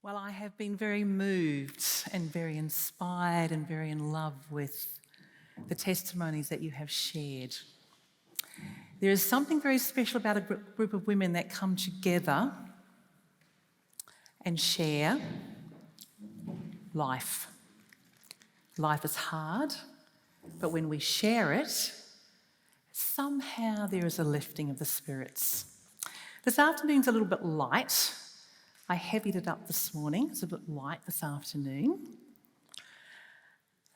Well, I have been very moved and very inspired and very in love with the testimonies that you have shared. There is something very special about a group of women that come together and share life. Life is hard, but when we share it, somehow there is a lifting of the spirits. This afternoon's a little bit light. I heavied it up this morning. It's a bit light this afternoon.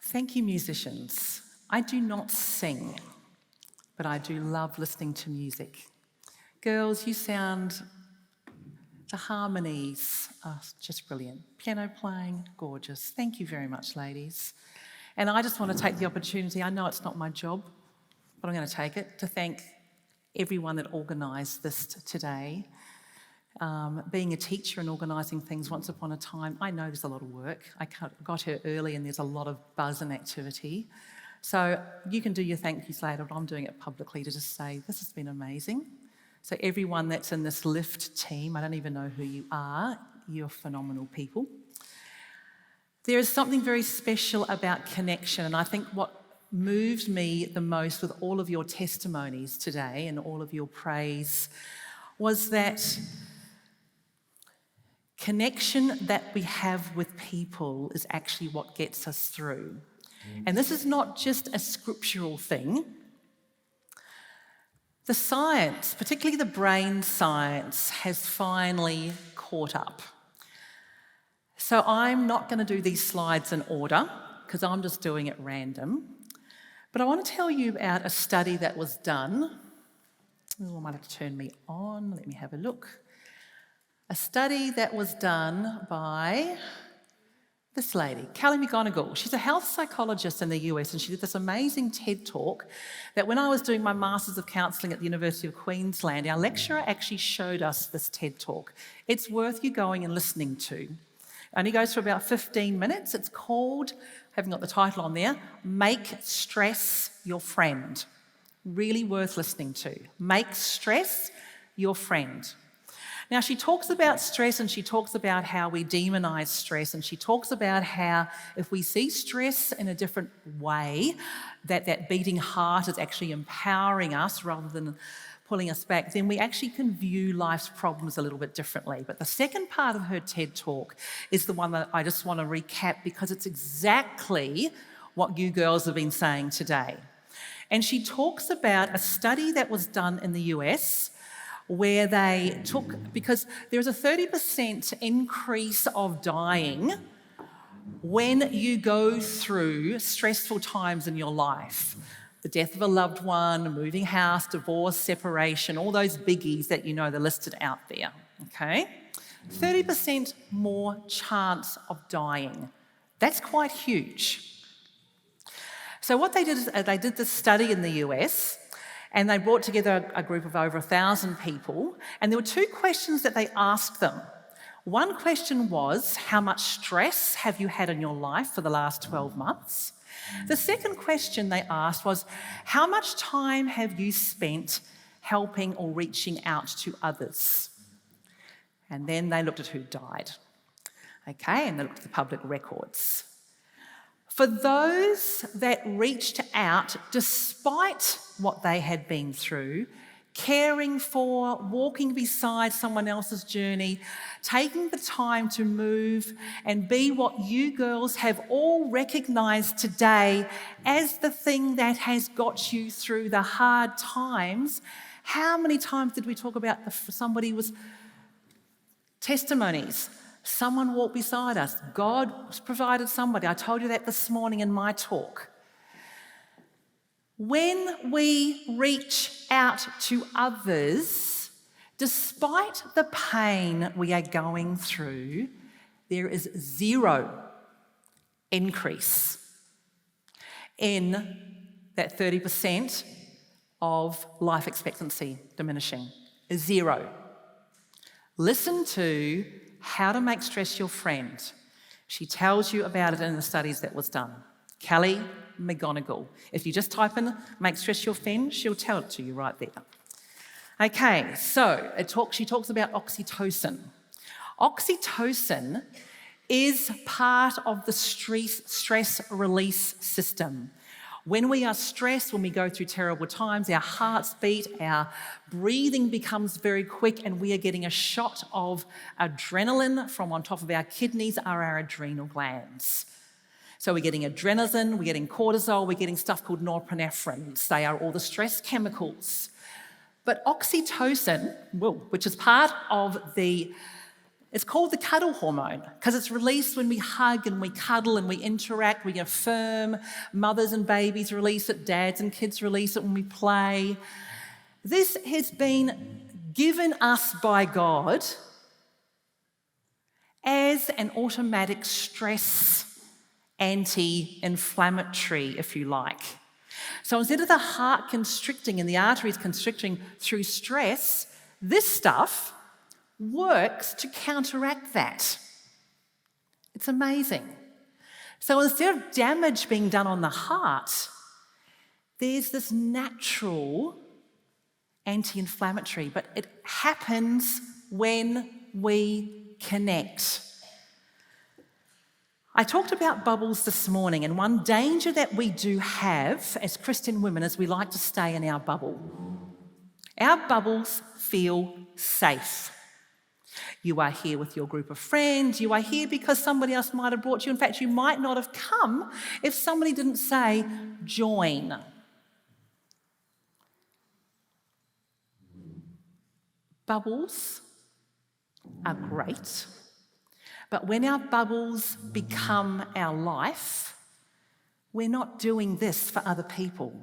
Thank you, musicians. I do not sing, but I do love listening to music. Girls, you sound, the harmonies are just brilliant. Piano playing, gorgeous. Thank you very much, ladies. And I just want to take the opportunity, I know it's not my job, but I'm going to take it, to thank everyone that organised this today. Being a teacher and organising things once upon a time, I know there's a lot of work. I got here early and there's a lot of buzz and activity. So you can do your thank yous later, but I'm doing it publicly to just say this has been amazing. So everyone that's in this LIFT team, I don't even know who you are, you're phenomenal people. There is something very special about connection, and I think what moved me the most with all of your testimonies today and all of your praise was that connection that we have with people is actually what gets us through. And this is not just a scriptural thing. The science, particularly the brain science, has finally caught up. So I'm not going to do these slides in order because I'm just doing it random. But I want to tell you about a study that was done. Oh, I might have to turn me on. Let me have a look. A study that was done by this lady, Kelly McGonigal. She's a health psychologist in the US, and she did this amazing TED talk that when I was doing my Masters of Counselling at the University of Queensland, our lecturer actually showed us this TED talk. It's worth you going and listening to. It only goes for about 15 minutes. It's called, I haven't got the title on there, Make Stress Your Friend. Really worth listening to. Make stress your friend. Now, she talks about stress and she talks about how we demonise stress, and she talks about how if we see stress in a different way, that beating heart is actually empowering us rather than pulling us back, then we actually can view life's problems a little bit differently. But the second part of her TED talk is the one that I just want to recap because it's exactly what you girls have been saying today. And she talks about a study that was done in the US where they took, because there's a 30% increase of dying when you go through stressful times in your life. The death of a loved one, moving house, divorce, separation, all those biggies that you know they're listed out there, okay? 30% more chance of dying. That's quite huge. So what they did is they did this study in the US, and they brought together a group of over 1,000 people, and there were two questions that they asked them. One question was, how much stress have you had in your life for the last 12 months? The second question they asked was, how much time have you spent helping or reaching out to others? And then they looked at who died. Okay, and they looked at the public records. For those that reached out despite what they had been through, caring for, walking beside someone else's journey, taking the time to move and be what you girls have all recognised today as the thing that has got you through the hard times. How many times did we talk about somebody was testimonies? Someone walked beside us. God provided somebody. I told you that this morning in my talk. When we reach out to others, despite the pain we are going through, there is zero increase in that 30% of life expectancy diminishing. Zero. Listen to How to Make Stress Your Friend. She tells you about it in the studies that was done. Kelly McGonigal. If you just type in Make Stress Your Friend, she'll tell it to you right there. Okay, so she talks about oxytocin. Oxytocin is part of the stress release system. When we are stressed, when we go through terrible times, our hearts beat, our breathing becomes very quick, and we are getting a shot of adrenaline from on top of our kidneys are our adrenal glands. So we're getting adrenaline, we're getting cortisol, we're getting stuff called norepinephrine. They are all the stress chemicals. But oxytocin, which is part of it's called the cuddle hormone because it's released when we hug and we cuddle and we interact, we affirm. Mothers and babies release it, dads and kids release it when we play. This has been given us by God as an automatic stress anti-inflammatory, if you like. So instead of the heart constricting and the arteries constricting through stress, this stuff works to counteract that. It's amazing. So instead of damage being done on the heart, there's this natural anti-inflammatory, but it happens when we connect. I talked about bubbles this morning, and one danger that we do have as Christian women is we like to stay in our bubble. Our bubbles feel safe. You are here with your group of friends. You are here because somebody else might have brought you. In fact, you might not have come if somebody didn't say, join. Bubbles are great, but when our bubbles become our life, we're not doing this for other people.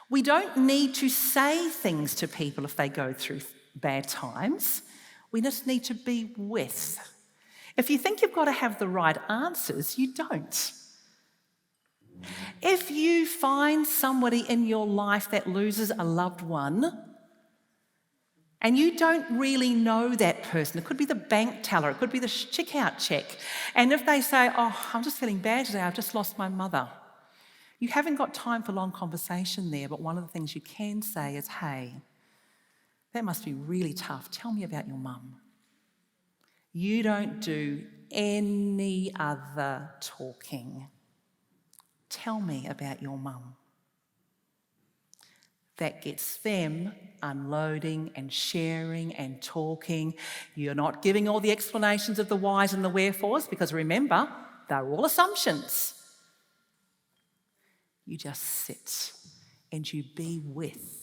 We don't need to say things to people if they go through bad times. We just need to be with. If you think you've got to have the right answers, you don't. If you find somebody in your life that loses a loved one, and you don't really know that person, it could be the bank teller, it could be the checkout check, and if they say, I'm just feeling bad today, I've just lost my mother, you haven't got time for long conversation there, but one of the things you can say is, hey, that must be really tough. Tell me about your mum. You don't do any other talking. Tell me about your mum. That gets them unloading and sharing and talking. You're not giving all the explanations of the whys and the wherefores because remember, they're all assumptions. You just sit and you be with.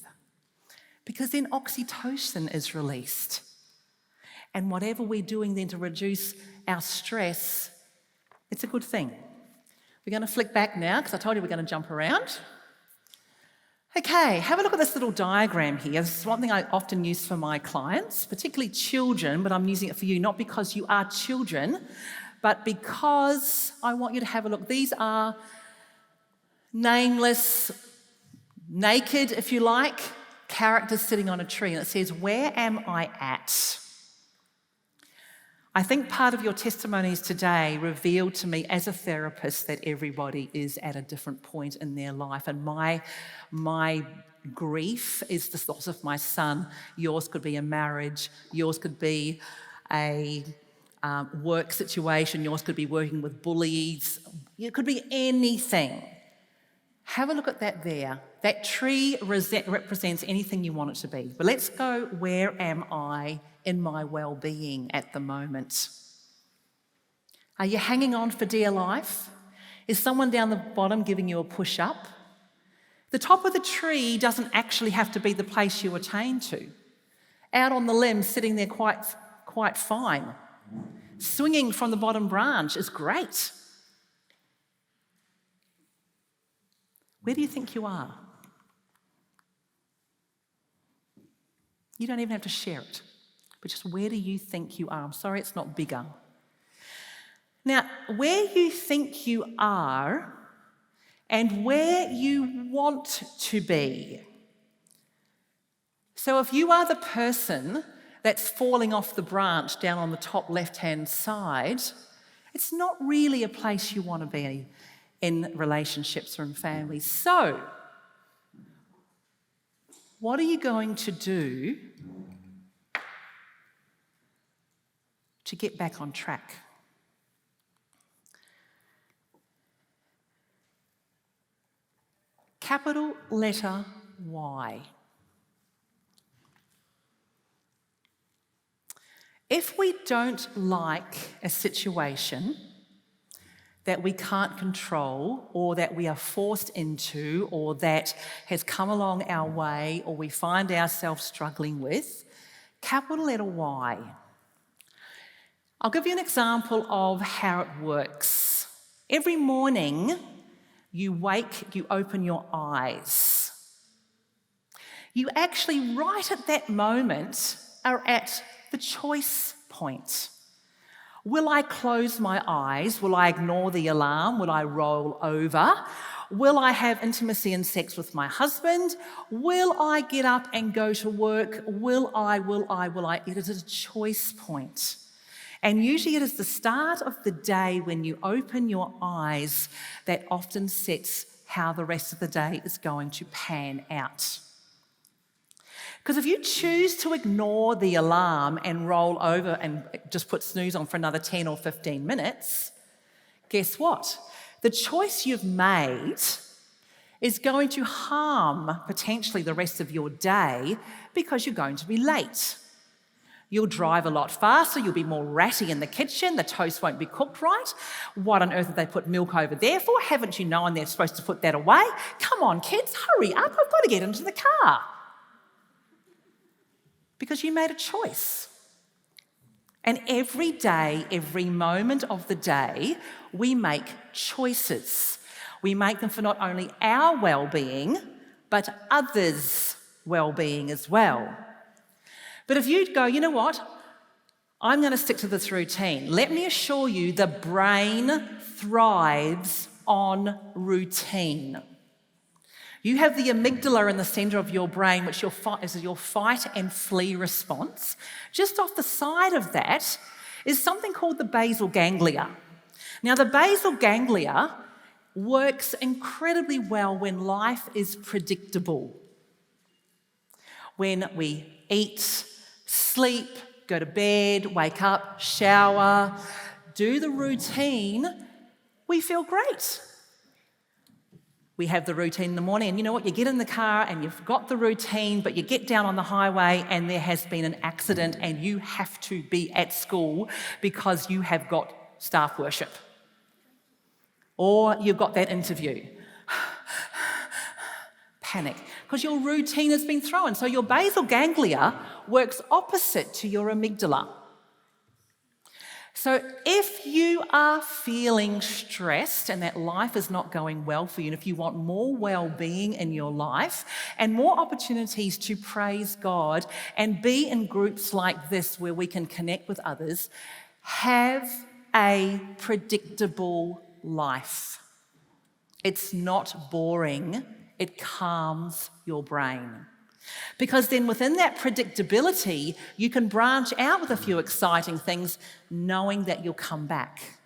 Because then oxytocin is released. And whatever we're doing then to reduce our stress, it's a good thing. We're going to flick back now because I told you we're going to jump around. Okay, have a look at this little diagram here. This is one thing I often use for my clients, particularly children, but I'm using it for you not because you are children, but because I want you to have a look. These are nameless, naked, if you like, characters sitting on a tree, and it says, where am I at? I think part of your testimonies today revealed to me as a therapist that everybody is at a different point in their life, and my grief is the loss of my son. Yours could be a marriage, yours could be a work situation, yours could be working with bullies, it could be anything. Have a look at that there. That tree represents anything you want it to be. But let's go, where am I in my well-being at the moment? Are you hanging on for dear life? Is someone down the bottom giving you a push-up? The top of the tree doesn't actually have to be the place you attain to. Out on the limb, sitting there quite fine. Swinging from the bottom branch is great. Where do you think you are? You don't even have to share it, but just where do you think you are? I'm sorry it's not bigger. Now, where you think you are and where you want to be. So if you are the person that's falling off the branch down on the top left-hand side, it's not really a place you want to be in relationships or in families. So, what are you going to do to get back on track. Capital letter Y. If we don't like a situation that we can't control, or that we are forced into, or that has come along our way, or we find ourselves struggling with, capital letter Y. I'll give you an example of how it works. Every morning, you wake, you open your eyes. You actually, right at that moment, are at the choice point. Will I close my eyes? Will I ignore the alarm? Will I roll over? Will I have intimacy and sex with my husband? Will I get up and go to work? Will I? It is a choice point. And usually it is the start of the day when you open your eyes that often sets how the rest of the day is going to pan out. Because if you choose to ignore the alarm and roll over and just put snooze on for another 10 or 15 minutes, guess what? The choice you've made is going to harm potentially the rest of your day because you're going to be late. You'll drive a lot faster, you'll be more ratty in the kitchen, the toast won't be cooked right. What on earth did they put milk over there for? Haven't you known they're supposed to put that away? Come on, kids, hurry up, I've got to get into the car. Because you made a choice. And every day, every moment of the day, we make choices. We make them for not only our well-being, but others' well-being as well. But if you go, you know what? I'm going to stick to this routine. Let me assure you, the brain thrives on routine. You have the amygdala in the centre of your brain, which is your fight and flee response. Just off the side of that is something called the basal ganglia. Now, the basal ganglia works incredibly well when life is predictable. When we eat, sleep, go to bed, wake up, shower, do the routine, we feel great. We have the routine in the morning, and you know what? You get in the car and you've got the routine, but you get down on the highway and there has been an accident and you have to be at school because you have got staff worship. Or you've got that interview. Panic, because your routine has been thrown. So your basal ganglia works opposite to your amygdala. So if you are feeling stressed and that life is not going well for you, and if you want more well-being in your life and more opportunities to praise God and be in groups like this where we can connect with others, have a predictable life. It's not boring. It calms your brain. Because then within that predictability, you can branch out with a few exciting things, knowing that you'll come back.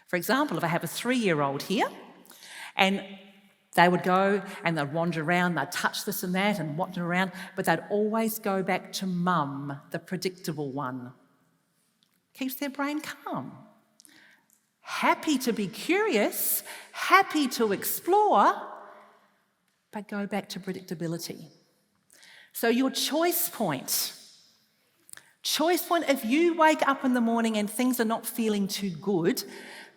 For example, if I have a 3-year-old here, and they would go and they'd wander around, they'd touch this and that and wander around, but they'd always go back to mum, the predictable one. Keeps their brain calm. Happy to be curious, happy to explore, but go back to predictability. So your choice point, if you wake up in the morning and things are not feeling too good,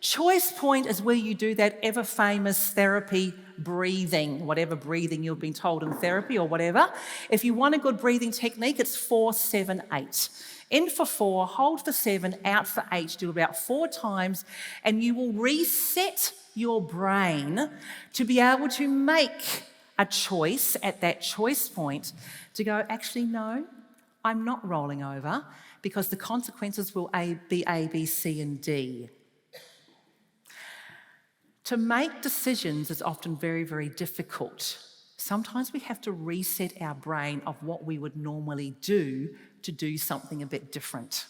choice point is where you do that ever famous therapy breathing, whatever breathing you've been told in therapy or whatever. If you want a good breathing technique, it's 4-7-8. In for 4, hold for 7, out for 8, do about 4 times, and you will reset your brain to be able to make a choice at that choice point to go, actually, no, I'm not rolling over because the consequences will be A, B, C, and D. To make decisions is often very, very difficult. Sometimes we have to reset our brain of what we would normally do to do something a bit different.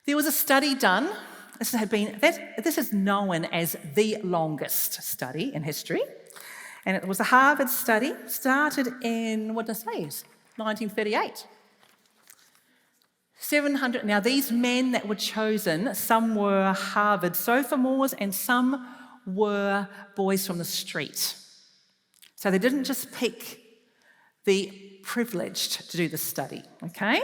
There was a study done. This is known as the longest study in history. And it was a Harvard study, started in, 1938. 700. Now, these men that were chosen, some were Harvard sophomores and some were boys from the street. So they didn't just pick the privileged to do the study, okay?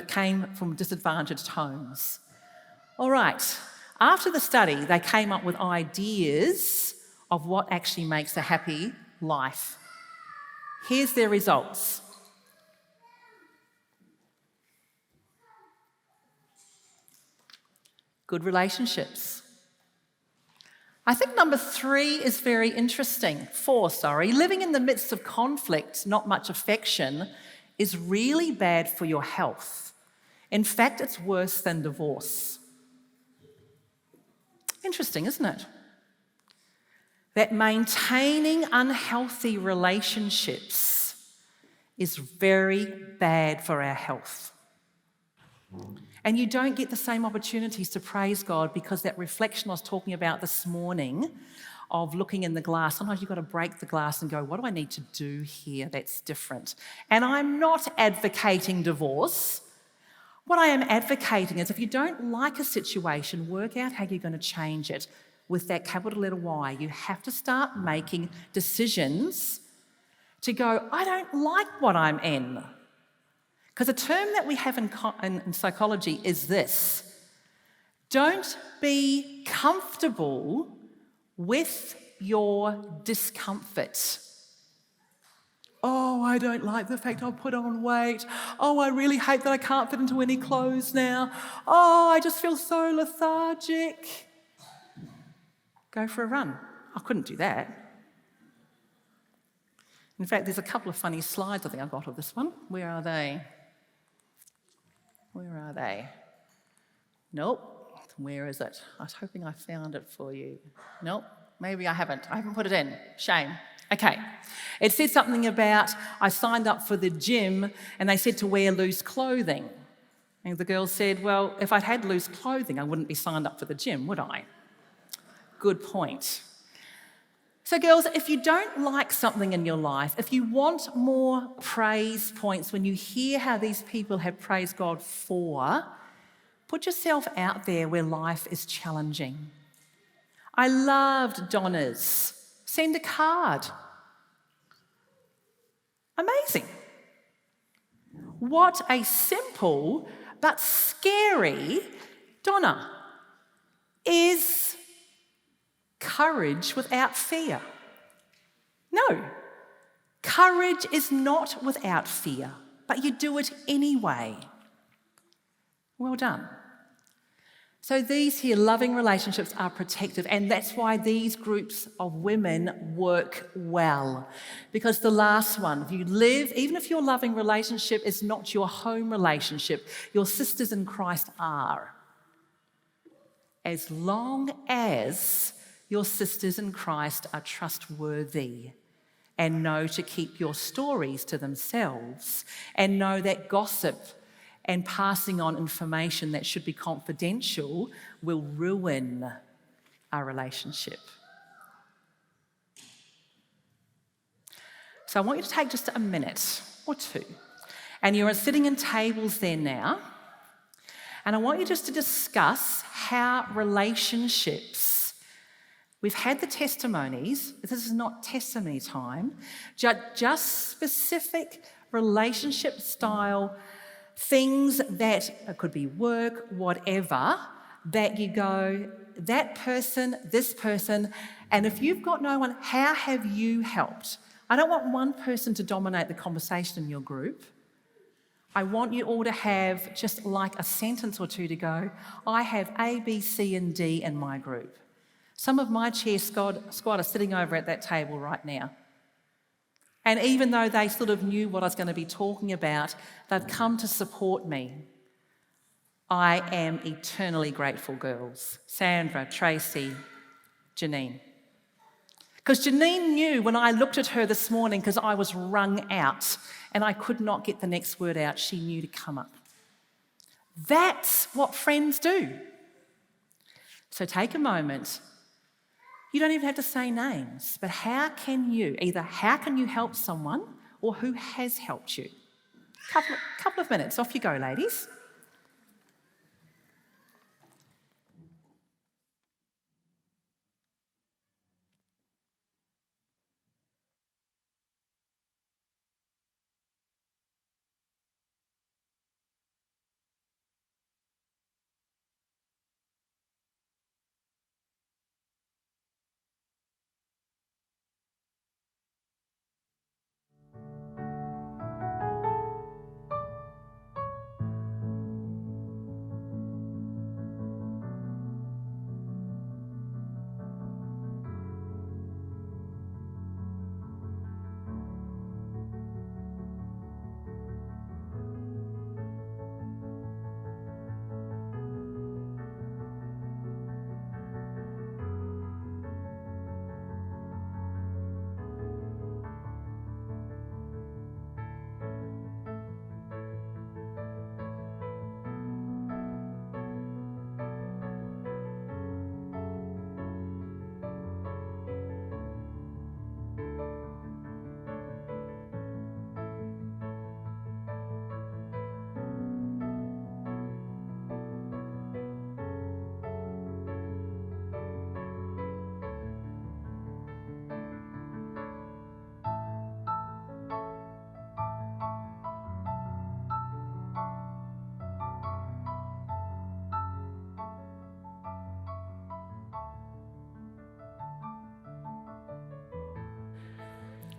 Came from disadvantaged homes. All right, after the study, they came up with ideas of what actually makes a happy life. Here's their results. Good relationships. I think number 4, living in the midst of conflict, not much affection, is really bad for your health. In fact, it's worse than divorce. Interesting, isn't it? That maintaining unhealthy relationships is very bad for our health. And you don't get the same opportunities to praise God because that reflection I was talking about this morning of looking in the glass, sometimes you've got to break the glass and go, what do I need to do here that's different? And I'm not advocating divorce. What I am advocating is if you don't like a situation, work out how you're going to change it with that capital letter Y. You have to start making decisions to go, I don't like what I'm in. Because a term that we have in psychology is this: don't be comfortable with your discomfort. Oh, I don't like the fact I've put on weight. Oh, I really hate that I can't fit into any clothes now. Oh, I just feel so lethargic. Go for a run. I couldn't do that. In fact, there's a couple of funny slides I think I've got of this one. Where are they? Where are they? Nope. Where is it? I was hoping I found it for you. Nope. Maybe I haven't. I haven't put it in. Shame. Okay. It said something about I signed up for the gym and they said to wear loose clothing. And the girl said, well, if I'd had loose clothing, I wouldn't be signed up for the gym, would I? Good point. So girls, if you don't like something in your life, if you want more praise points when you hear how these people have praised God for, put yourself out there where life is challenging. I loved Donna's. Send a card. Amazing. What a simple but scary Donna is courage without fear. No, courage is not without fear, but you do it anyway. Well done. So these here loving relationships are protective, and that's why these groups of women work well. Because the last one, if you live, even if your loving relationship is not your home relationship, your sisters in Christ are. As long as your sisters in Christ are trustworthy and know to keep your stories to themselves and know that gossip and passing on information that should be confidential will ruin our relationship. So I want you to take just a minute or two, and you're sitting in tables there now, and I want you just to discuss how relationships, we've had the testimonies, this is not testimony time, just specific relationship style things that could be work, whatever, that you go, that person, this person, and if you've got no one, how have you helped? I don't want one person to dominate the conversation in your group. I want you all to have just like a sentence or two to go, I have A, B, C, and D in my group. Some of my chair squad are sitting over at that table right now. And even though they sort of knew what I was going to be talking about, they've come to support me. I am eternally grateful, girls. Sandra, Tracy, Janine. Because Janine knew when I looked at her this morning, because I was wrung out and I could not get the next word out, she knew to come up. That's what friends do. So take a moment. You don't even have to say names, but how can you help someone or who has helped you? Couple of minutes, off you go, ladies.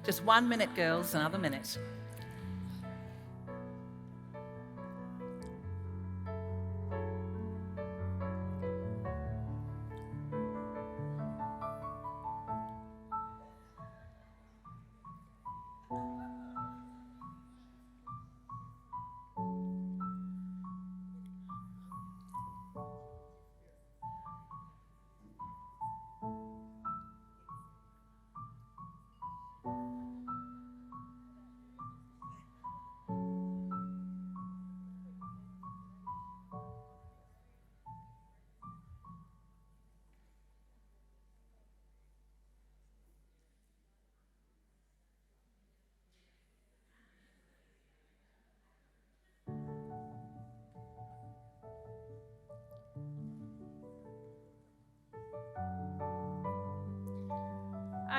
Just 1 minute, girls, another minute.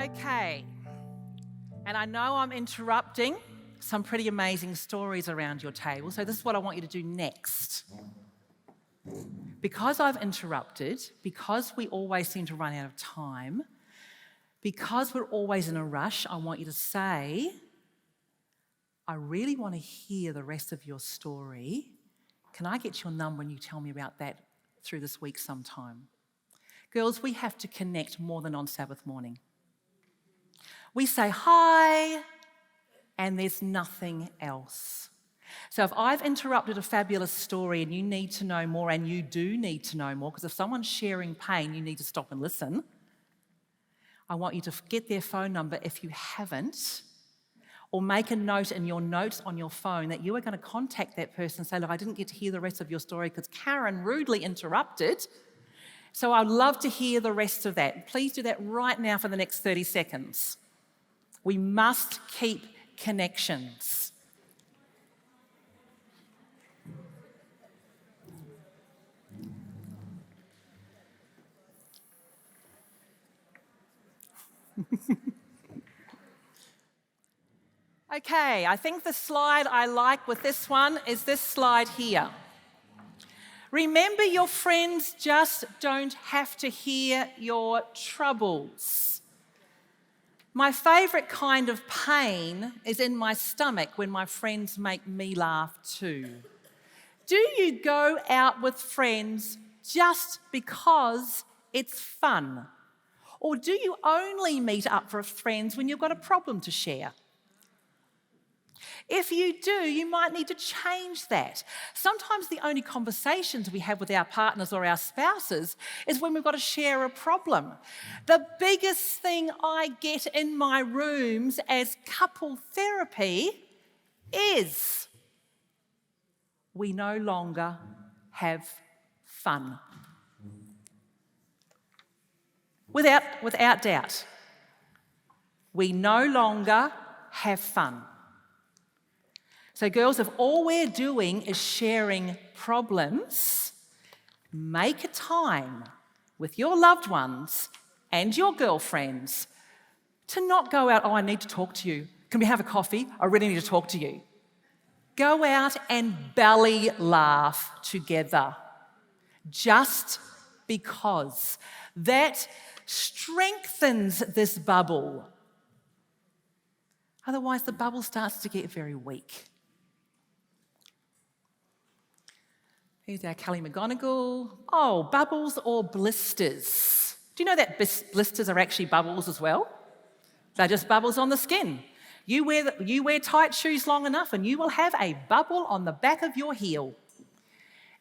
Okay, and I know I'm interrupting some pretty amazing stories around your table, so this is what I want you to do next. Because I've interrupted, because we always seem to run out of time, because we're always in a rush, I want you to say, I really want to hear the rest of your story. Can I get your number and you tell me about that through this week sometime? Girls, we have to connect more than on Sabbath morning. We say hi, and there's nothing else. So if I've interrupted a fabulous story and you need to know more, and you do need to know more, because if someone's sharing pain, you need to stop and listen. I want you to get their phone number if you haven't, or make a note in your notes on your phone that you are going to contact that person and say, look, I didn't get to hear the rest of your story because Karen rudely interrupted. So I'd love to hear the rest of that. Please do that right now for the next 30 seconds. We must keep connections. Okay, I think the slide I like with this one is this slide here. Remember, your friends just don't have to hear your troubles. My favourite kind of pain is in my stomach when my friends make me laugh too. Do you go out with friends just because it's fun? Or do you only meet up with friends when you've got a problem to share? If you do, you might need to change that. Sometimes the only conversations we have with our partners or our spouses is when we've got to share a problem. The biggest thing I get in my rooms as couple therapy is we no longer have fun. Without doubt, we no longer have fun. So girls, if all we're doing is sharing problems, make a time with your loved ones and your girlfriends to not go out, oh, I need to talk to you. Can we have a coffee? I really need to talk to you. Go out and belly laugh together, just because. That strengthens this bubble. Otherwise, the bubble starts to get very weak. Here's our Kelly McGonigal. Oh, bubbles or blisters? Do you know that blisters are actually bubbles as well? They're just bubbles on the skin. You wear tight shoes long enough and you will have a bubble on the back of your heel.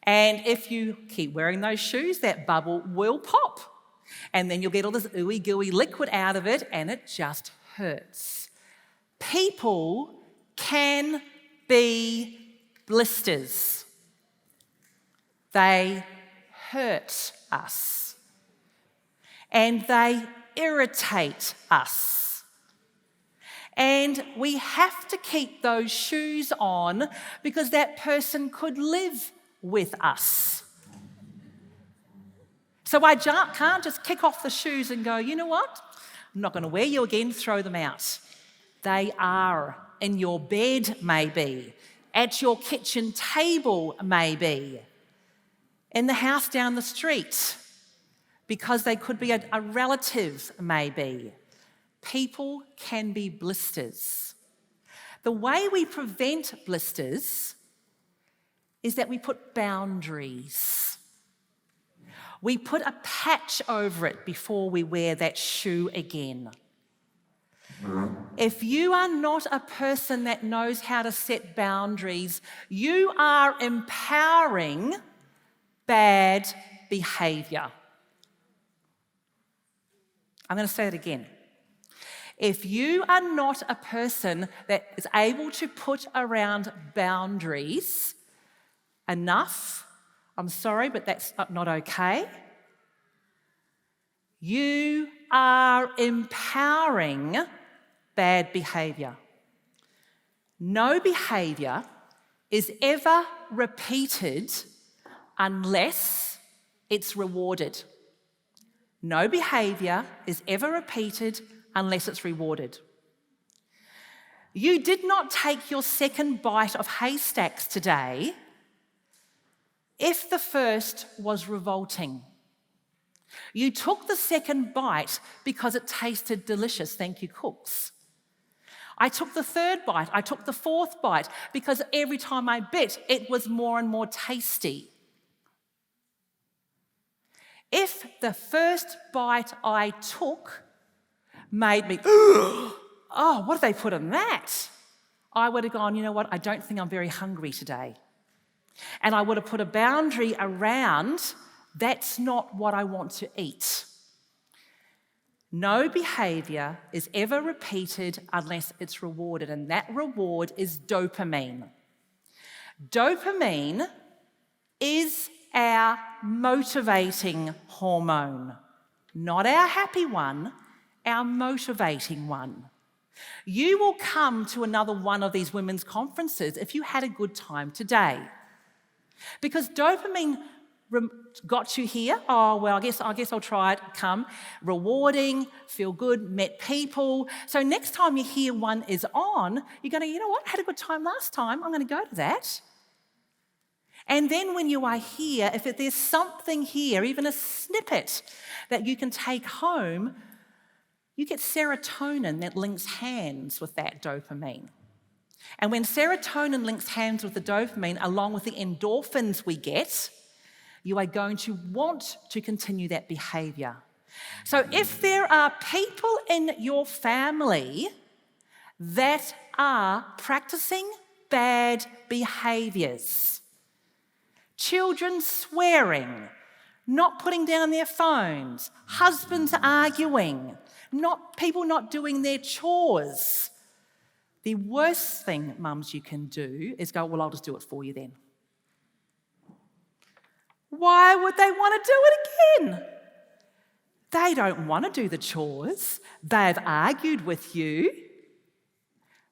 And if you keep wearing those shoes, that bubble will pop. And then you'll get all this ooey gooey liquid out of it and it just hurts. People can be blisters. They hurt us. And they irritate us. And we have to keep those shoes on because that person could live with us. So I can't just kick off the shoes and go, you know what? I'm not going to wear you again, throw them out. They are in your bed, maybe, at your kitchen table, maybe, in the house down the street, because they could be a relative, maybe. people can be blisters. The way we prevent blisters is that we put boundaries. We put a patch over it before we wear that shoe again. If you are not a person that knows how to set boundaries, you are empowering bad behaviour. I'm going to say it again. If you are not a person that is able to put around boundaries, enough, I'm sorry, but that's not okay, you are empowering bad behaviour. No behaviour is ever repeated unless it's rewarded. No behaviour is ever repeated unless it's rewarded. You did not take your second bite of haystacks today if the first was revolting. You took the second bite because it tasted delicious. Thank you, cooks. I took the third bite. I took the fourth bite because every time I bit, it was more and more tasty. If the first bite I took made me, oh, what did they put in that? I would have gone, you know what, I don't think I'm very hungry today. And I would have put a boundary around, that's not what I want to eat. No behaviour is ever repeated unless it's rewarded, and that reward is dopamine. Dopamine is our motivating hormone, not our happy one, our motivating one. You will come to another one of these women's conferences if you had a good time today. Because dopamine got you here. Oh, well, I guess I'll try it. Come. Rewarding, feel good, met people. So next time you hear one is on, you're going to, you know what, I had a good time last time. I'm going to go to that. And then when you are here, if there's something here, even a snippet that you can take home, you get serotonin that links hands with that dopamine. And when serotonin links hands with the dopamine, along with the endorphins we get, you are going to want to continue that behaviour. So if there are people in your family that are practicing bad behaviours, children swearing, not putting down their phones, husbands arguing, people not doing their chores, the worst thing, mums, you can do is go, well, I'll just do it for you then. Why would they want to do it again? They don't want to do the chores. They've argued with you.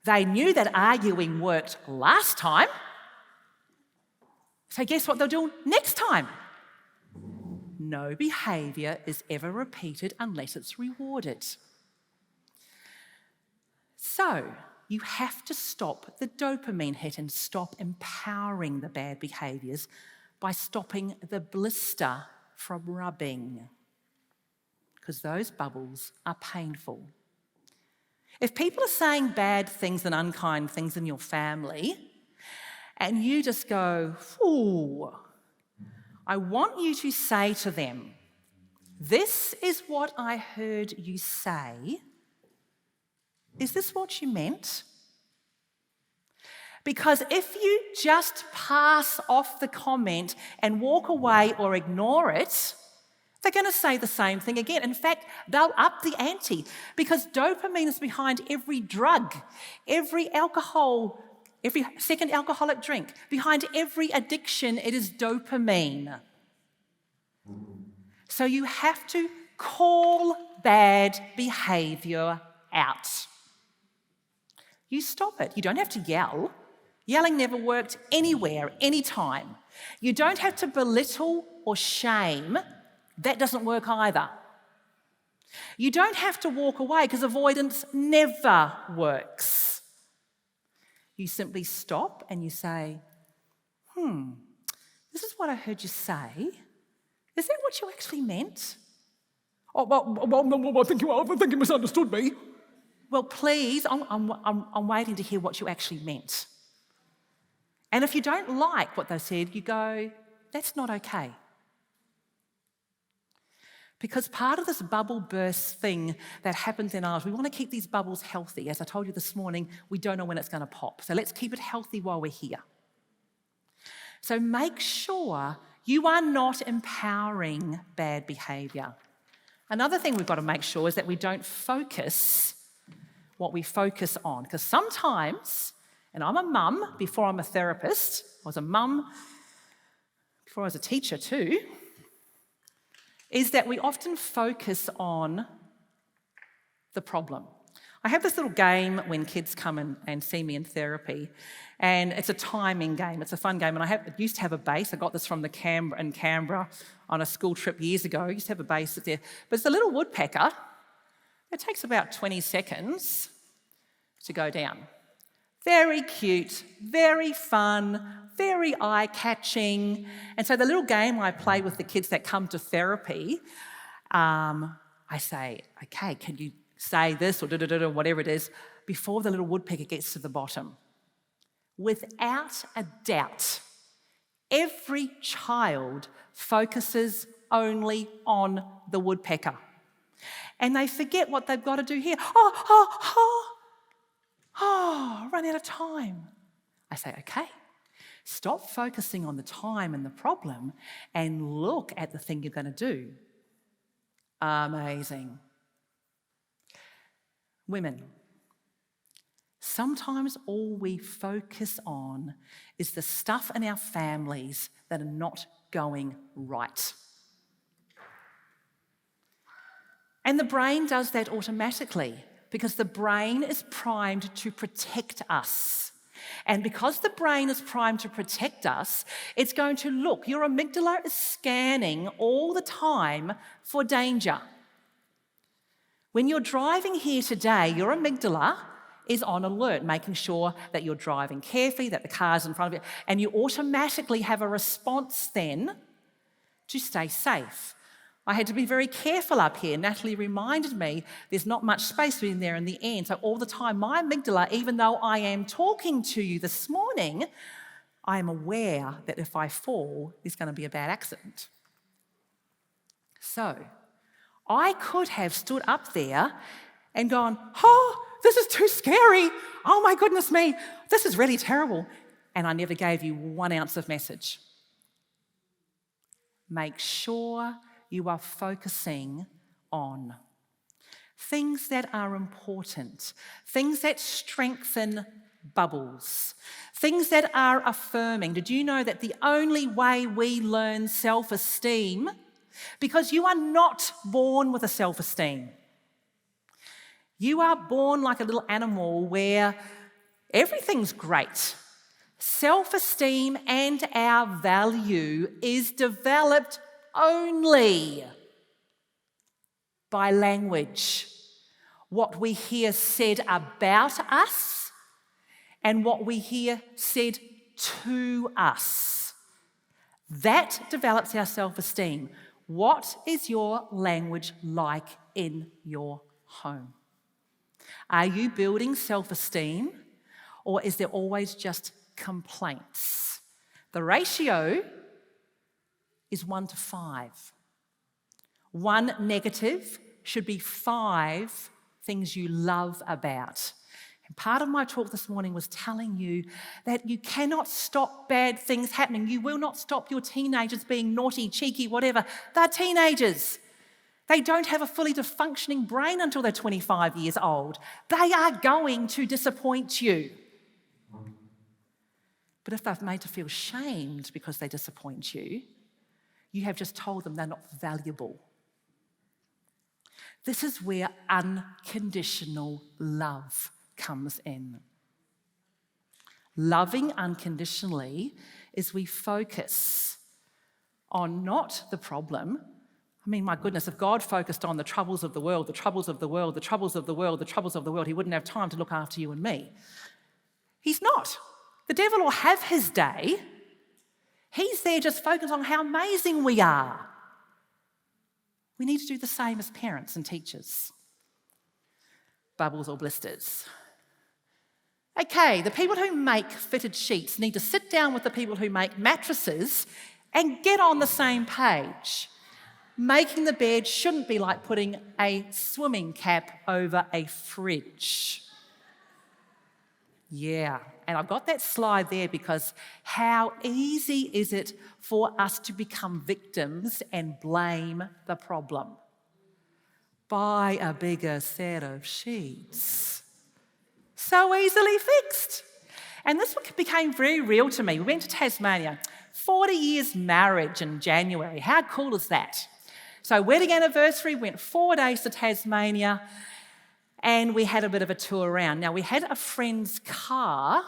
They knew that arguing worked last time. So guess what they'll do next time? No behaviour is ever repeated unless it's rewarded. So you have to stop the dopamine hit and stop empowering the bad behaviours by stopping the blister from rubbing, because those bubbles are painful. If people are saying bad things and unkind things in your family, and you just go, ooh, I want you to say to them, this is what I heard you say. Is this what you meant? Because if you just pass off the comment and walk away or ignore it, they're going to say the same thing again. In fact, they'll up the ante because dopamine is behind every drug, every alcohol, every second alcoholic drink. Behind every addiction, it is dopamine. So you have to call bad behaviour out. You stop it. You don't have to yell. Yelling never worked anywhere, anytime. You don't have to belittle or shame. That doesn't work either. You don't have to walk away because avoidance never works. You simply stop and you say, this is what I heard you say. Is that what you actually meant? Oh, well, I think you misunderstood me. Well, please, I'm waiting to hear what you actually meant. And if you don't like what they said, you go, that's not okay. Because part of this bubble burst thing that happens in ours, we want to keep these bubbles healthy. As I told you this morning, we don't know when it's going to pop. So let's keep it healthy while we're here. So make sure you are not empowering bad behaviour. Another thing we've got to make sure is that we don't focus what we focus on. Because sometimes, and I'm a mum before I'm a therapist, I was a mum before I was a teacher too, is that we often focus on the problem. I have this little game when kids come and see me in therapy, and it's a timing game. It's a fun game, and I used to have a base. I got this from Canberra on a school trip years ago. I used to have a base there. But it's a little woodpecker. It takes about 20 seconds to go down. Very cute, very fun, very eye-catching. And so the little game I play with the kids that come to therapy, I say, okay, can you say this or da-da-da-da, whatever it is, before the little woodpecker gets to the bottom. Without a doubt, every child focuses only on the woodpecker. And they forget what they've got to do here. Run out of time. I say, okay, stop focusing on the time and the problem and look at the thing you're going to do. Amazing. Women, sometimes all we focus on is the stuff in our families that are not going right. And the brain does that automatically because the brain is primed to protect us. And because the brain is primed to protect us, it's going to look. Your amygdala is scanning all the time for danger. When you're driving here today, your amygdala is on alert, making sure that you're driving carefully, that the car's in front of you, and you automatically have a response then to stay safe. I had to be very careful up here. Natalie reminded me there's not much space in there in the end. So all the time, my amygdala, even though I am talking to you this morning, I am aware that if I fall, there's going to be a bad accident. So I could have stood up there and gone, this is too scary. Oh my goodness me, this is really terrible. And I never gave you 1 ounce of message. Make sure you are focusing on things that are important, things that strengthen bubbles, things that are affirming. Did you know that the only way we learn self-esteem, because you are not born with a self-esteem. You are born like a little animal where everything's great. Self-esteem and our value is developed only by language. What we hear said about us and what we hear said to us. That develops our self-esteem. What is your language like in your home? Are you building self-esteem, or is there always just complaints? The ratio is 1 to 5. 1 negative should be 5 things you love about. And part of my talk this morning was telling you that you cannot stop bad things happening. You will not stop your teenagers being naughty, cheeky, whatever. They're teenagers. They don't have a fully functioning brain until they're 25 years old. They are going to disappoint you. But if they're made to feel shamed because they disappoint you, you have just told them they're not valuable. This is where unconditional love comes in. Loving unconditionally is we focus on not the problem. I mean, my goodness, if God focused on the troubles of the world, the troubles of the world, the troubles of the world, the troubles of the world, he wouldn't have time to look after you and me. He's not. The devil will have his day. He's there just focused on how amazing we are. We need to do the same as parents and teachers. bubbles or blisters. Okay, the people who make fitted sheets need to sit down with the people who make mattresses and get on the same page. Making the bed shouldn't be like putting a swimming cap over a fridge. Yeah, and I've got that slide there because how easy is it for us to become victims and blame the problem? Buy a bigger set of sheets. So easily fixed. And this became very real to me. We went to Tasmania. 40 years marriage in January. How cool is that? So wedding anniversary, went 4 days to Tasmania, and we had a bit of a tour around. Now, we had a friend's car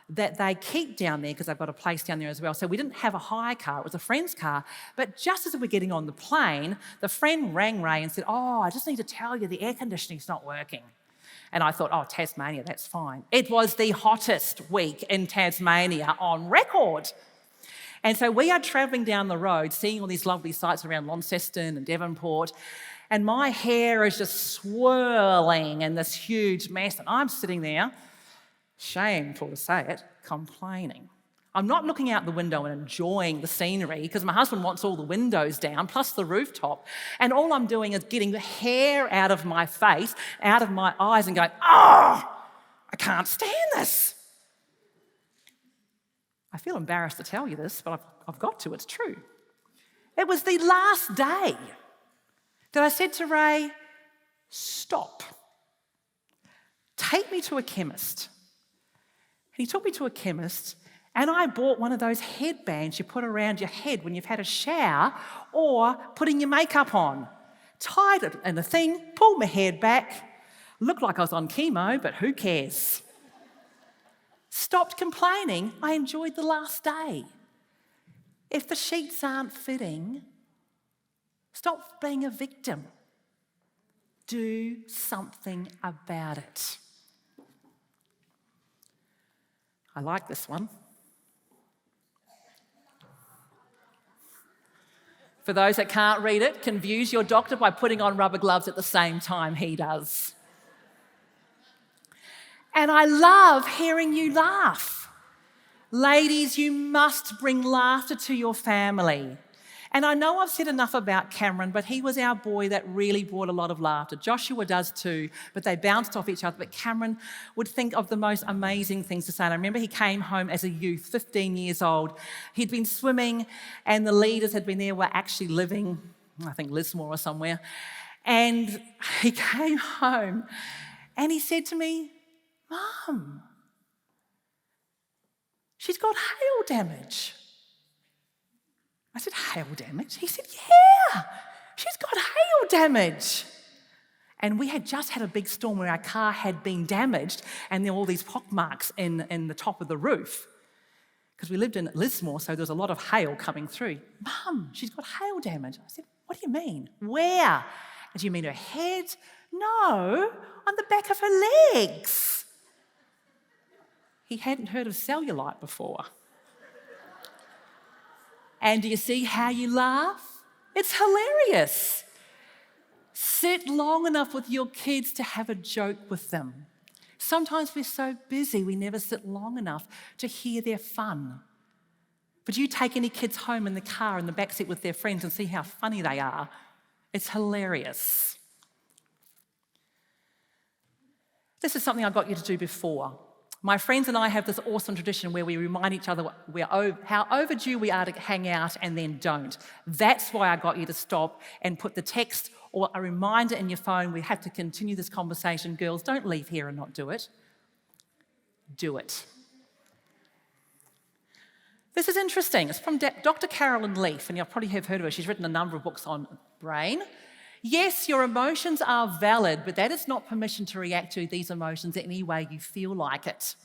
that they keep down there because they've got a place down there as well. So we didn't have a hire car, it was a friend's car. But just as we were getting on the plane, the friend rang Ray and said, "Oh, I just need to tell you the air conditioning's not working." And I thought, oh, Tasmania, that's fine. It was the hottest week in Tasmania on record. And so we are travelling down the road, seeing all these lovely sights around Launceston and Devonport, and my hair is just swirling in this huge mess, and I'm sitting there, shameful to say it, complaining. I'm not looking out the window and enjoying the scenery because my husband wants all the windows down, plus the rooftop, and all I'm doing is getting the hair out of my face, out of my eyes, and going, oh, I can't stand this. I feel embarrassed to tell you this, but I've got to, it's true. It was the last day that I said to Ray, stop. Take me to a chemist. And he took me to a chemist, and I bought one of those headbands you put around your head when you've had a shower or putting your makeup on. Tied it in a thing, pulled my head back. Looked like I was on chemo, but who cares? Stopped complaining. I enjoyed the last day. If the sheets aren't fitting, stop being a victim. Do something about it. I like this one. For those that can't read it, confuse your doctor by putting on rubber gloves at the same time he does. And I love hearing you laugh. Ladies, you must bring laughter to your family. And I know I've said enough about Cameron, but he was our boy that really brought a lot of laughter. Joshua does too, but they bounced off each other. But Cameron would think of the most amazing things to say. And I remember he came home as a youth, 15 years old. He'd been swimming, and the leaders had been there, were actually living, I think, Lismore or somewhere. And he came home, and he said to me, "Mum, she's got hail damage." I said, "Hail damage?" He said, "Yeah, she's got hail damage." And we had just had a big storm where our car had been damaged, and there were all these pock marks in the top of the roof. Because we lived in Lismore, so there was a lot of hail coming through. "Mum, she's got hail damage." I said, "What do you mean? Where?" "Do you mean her head?" "No, on the back of her legs." He hadn't heard of cellulite before. And do you see how you laugh? It's hilarious. Sit long enough with your kids to have a joke with them. Sometimes we're so busy we never sit long enough to hear their fun. But you take any kids home in the car in the backseat with their friends and see how funny they are. It's hilarious. This is something I got you to do before. My friends and I have this awesome tradition where we remind each other how overdue we are to hang out and then don't. That's why I got you to stop and put the text or a reminder in your phone. We have to continue this conversation. Girls, don't leave here and not do it. Do it. This is interesting. It's from Dr. Carolyn Leaf, and you probably have heard of her. She's written a number of books on brain. Yes, your emotions are valid, but that is not permission to react to these emotions any way you feel like it.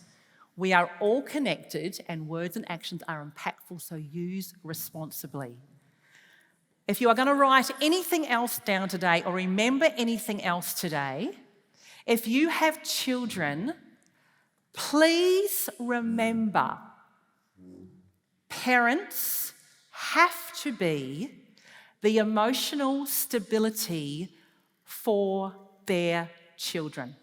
We are all connected, and words and actions are impactful, so use responsibly. If you are going to write anything else down today or remember anything else today, if you have children, please remember parents have to be the emotional stability for their children.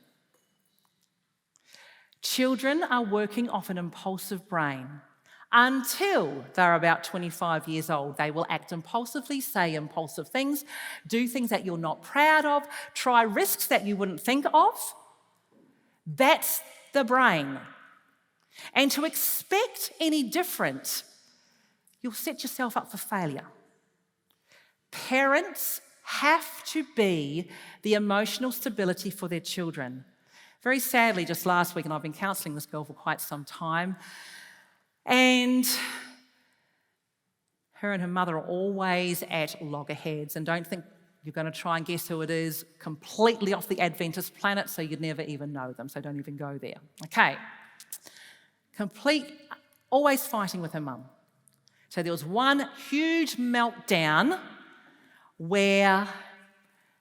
Children are working off an impulsive brain. Until they're about 25 years old, they will act impulsively, say impulsive things, do things that you're not proud of, try risks that you wouldn't think of. That's the brain. And to expect any different, you'll set yourself up for failure. Parents have to be the emotional stability for their children. Very sadly, just last week, and I've been counselling this girl for quite some time, and her and her mother are always at loggerheads, and don't think you're going to try and guess who it is, completely off the Adventist planet, so you'd never even know them, so don't even go there. Okay. Always fighting with her mum. So there was one huge meltdown where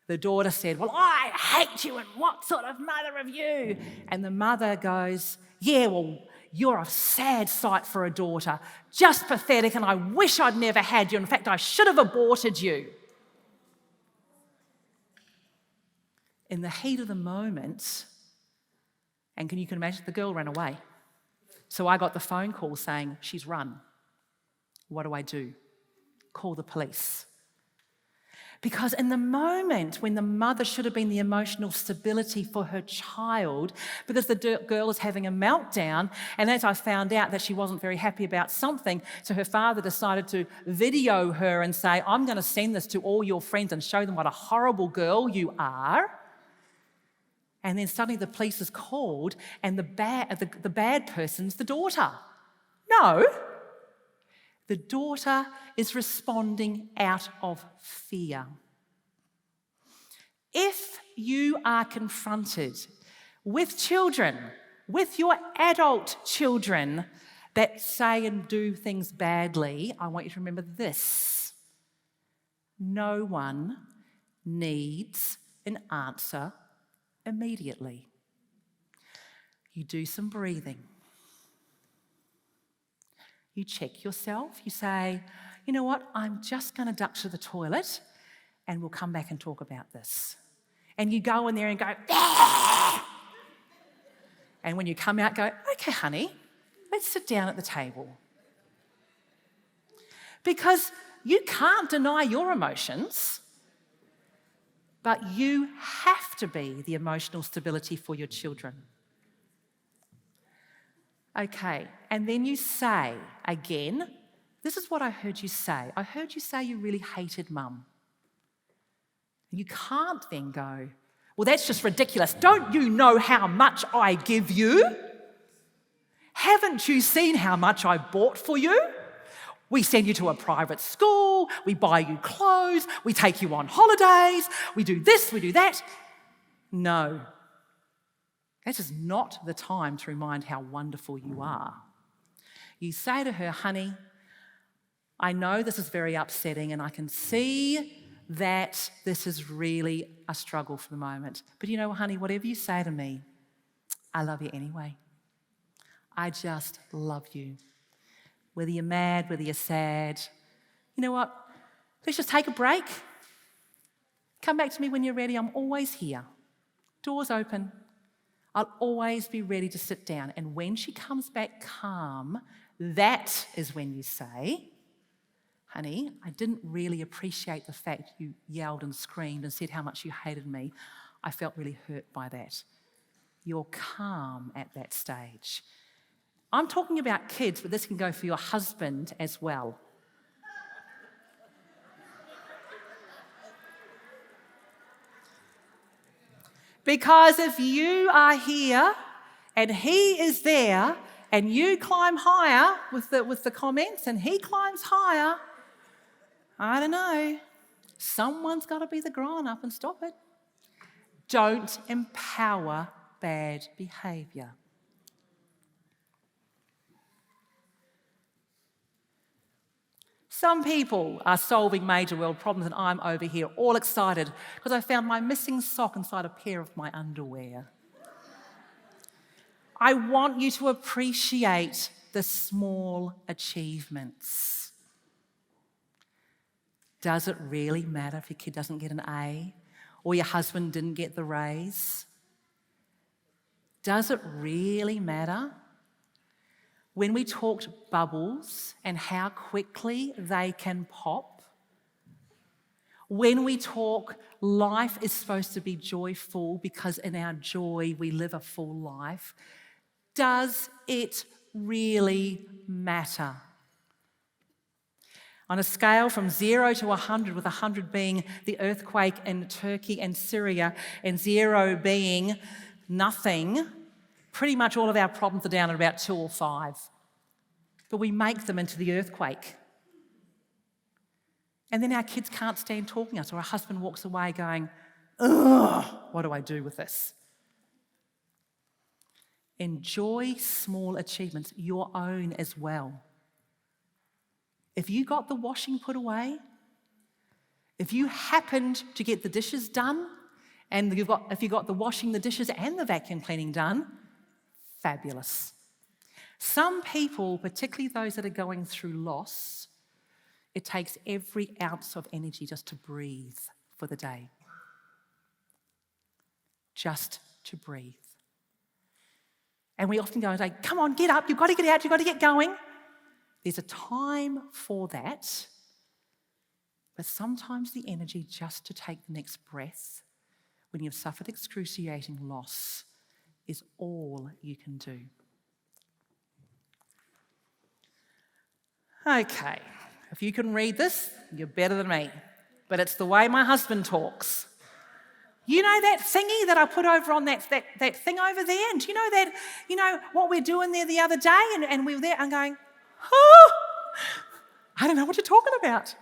the daughter said, "Well, I hate you, and what sort of mother are you?" And the mother goes, "Yeah, well, you're a sad sight for a daughter, just pathetic, and I wish I'd never had you. In fact, I should have aborted you." In the heat of the moment, and you can imagine, the girl ran away. So I got the phone call saying, "She's run. What do I do?" Call the police. Because in the moment when the mother should have been the emotional stability for her child, because the girl is having a meltdown, and as I found out that she wasn't very happy about something, so her father decided to video her and say, "I'm going to send this to all your friends and show them what a horrible girl you are." And then suddenly the police is called, and the bad person's the daughter. No. The daughter is responding out of fear. If you are confronted with children, with your adult children that say and do things badly, I want you to remember this. No one needs an answer immediately. You do some breathing. You check yourself. You say, "You know what? I'm just going to duck to the toilet and we'll come back and talk about this." And you go in there and go, "Ah!" And when you come out, go, "Okay, honey, let's sit down at the table." Because you can't deny your emotions, but you have to be the emotional stability for your children. Okay, and then you say again, this is what I heard you say. I heard you say you really hated mum. You can't then go, "Well, that's just ridiculous. Don't you know how much I give you? Haven't you seen how much I bought for you? We send you to a private school, we buy you clothes, we take you on holidays, we do this, we do that." No. That is not the time to remind how wonderful you are. You say to her, "Honey, I know this is very upsetting and I can see that this is really a struggle for the moment. But you know, honey, whatever you say to me, I love you anyway. I just love you. Whether you're mad, whether you're sad, you know what? Let's just take a break. Come back to me when you're ready. I'm always here. Doors open. I'll always be ready to sit down." And when she comes back calm, that is when you say, "Honey, I didn't really appreciate the fact you yelled and screamed and said how much you hated me. I felt really hurt by that." You're calm at that stage. I'm talking about kids, but this can go for your husband as well. Because if you are here and he is there and you climb higher with the comments and he climbs higher, I don't know, someone's got to be the grown-up and stop it. Don't empower bad behaviour. Some people are solving major world problems and I'm over here all excited because I found my missing sock inside a pair of my underwear. I want you to appreciate the small achievements. Does it really matter if your kid doesn't get an A or your husband didn't get the raise? Does it really matter? When we talked bubbles and how quickly they can pop, when we talk life is supposed to be joyful because in our joy we live a full life, does it really matter? On a scale from 0 to 100, with 100 being the earthquake in Turkey and Syria and 0 being nothing, pretty much all of our problems are down at about 2 or 5. But we make them into the earthquake. And then our kids can't stand talking to us, or our husband walks away going, ugh, what do I do with this? Enjoy small achievements, your own as well. If you got the washing put away, if you happened to get the dishes done, and if you got the washing, the dishes and the vacuum cleaning done, fabulous. Some people, particularly those that are going through loss, it takes every ounce of energy just to breathe for the day. Just to breathe. And we often go and say, come on, get up, you've got to get out, you've got to get going. There's a time for that, but sometimes the energy just to take the next breath when you've suffered excruciating loss is all you can do. Okay, if you can read this, you're better than me, but it's the way my husband talks. You know that thingy that I put over on that thing over there? And do you know what we're doing there the other day? And we were there, I'm going, oh, I don't know what you're talking about.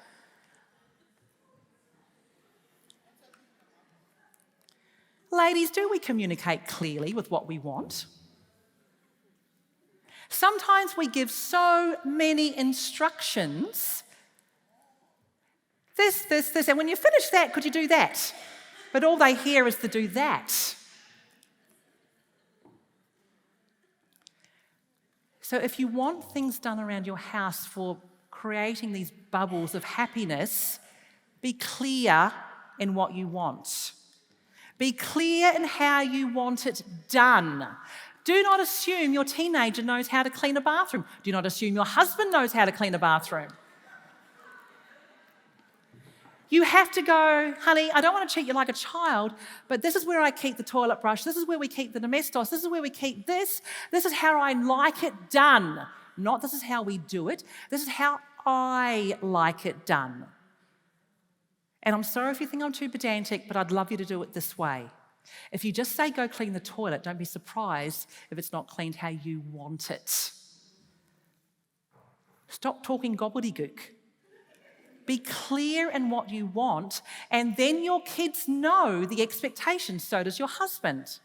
Ladies, do we communicate clearly with what we want? Sometimes we give so many instructions. This, and when you finish that, could you do that? But all they hear is to do that. So if you want things done around your house for creating these bubbles of happiness, be clear in what you want. Be clear in how you want it done. Do not assume your teenager knows how to clean a bathroom. Do not assume your husband knows how to clean a bathroom. You have to go, honey, I don't want to treat you like a child, but this is where I keep the toilet brush. This is where we keep the domestos. This is where we keep this. This is how I like it done. Not this is how we do it. This is how I like it done. And I'm sorry if you think I'm too pedantic, but I'd love you to do it this way. If you just say go clean the toilet, don't be surprised if it's not cleaned how you want it. Stop talking gobbledygook. Be clear in what you want, and then your kids know the expectations. So does your husband.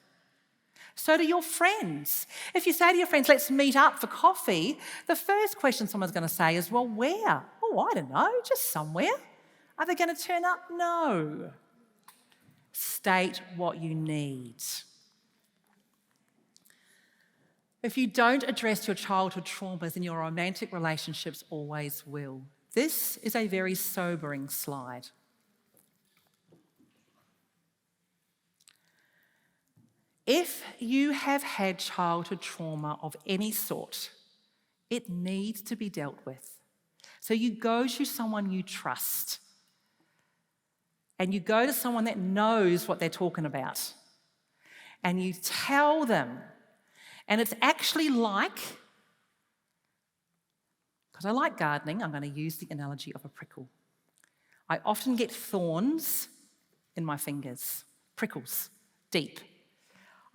So do your friends. If you say to your friends, let's meet up for coffee, the first question someone's going to say is, well, where? Oh, I don't know, just somewhere. Are they going to turn up? No. State what you need. If you don't address your childhood traumas, then your romantic relationships always will. This is a very sobering slide. If you have had childhood trauma of any sort, it needs to be dealt with. So you go to someone you trust, and you go to someone that knows what they're talking about, and you tell them. And it's actually like, because I like gardening, I'm going to use the analogy of a prickle. I often get thorns in my fingers, prickles, deep.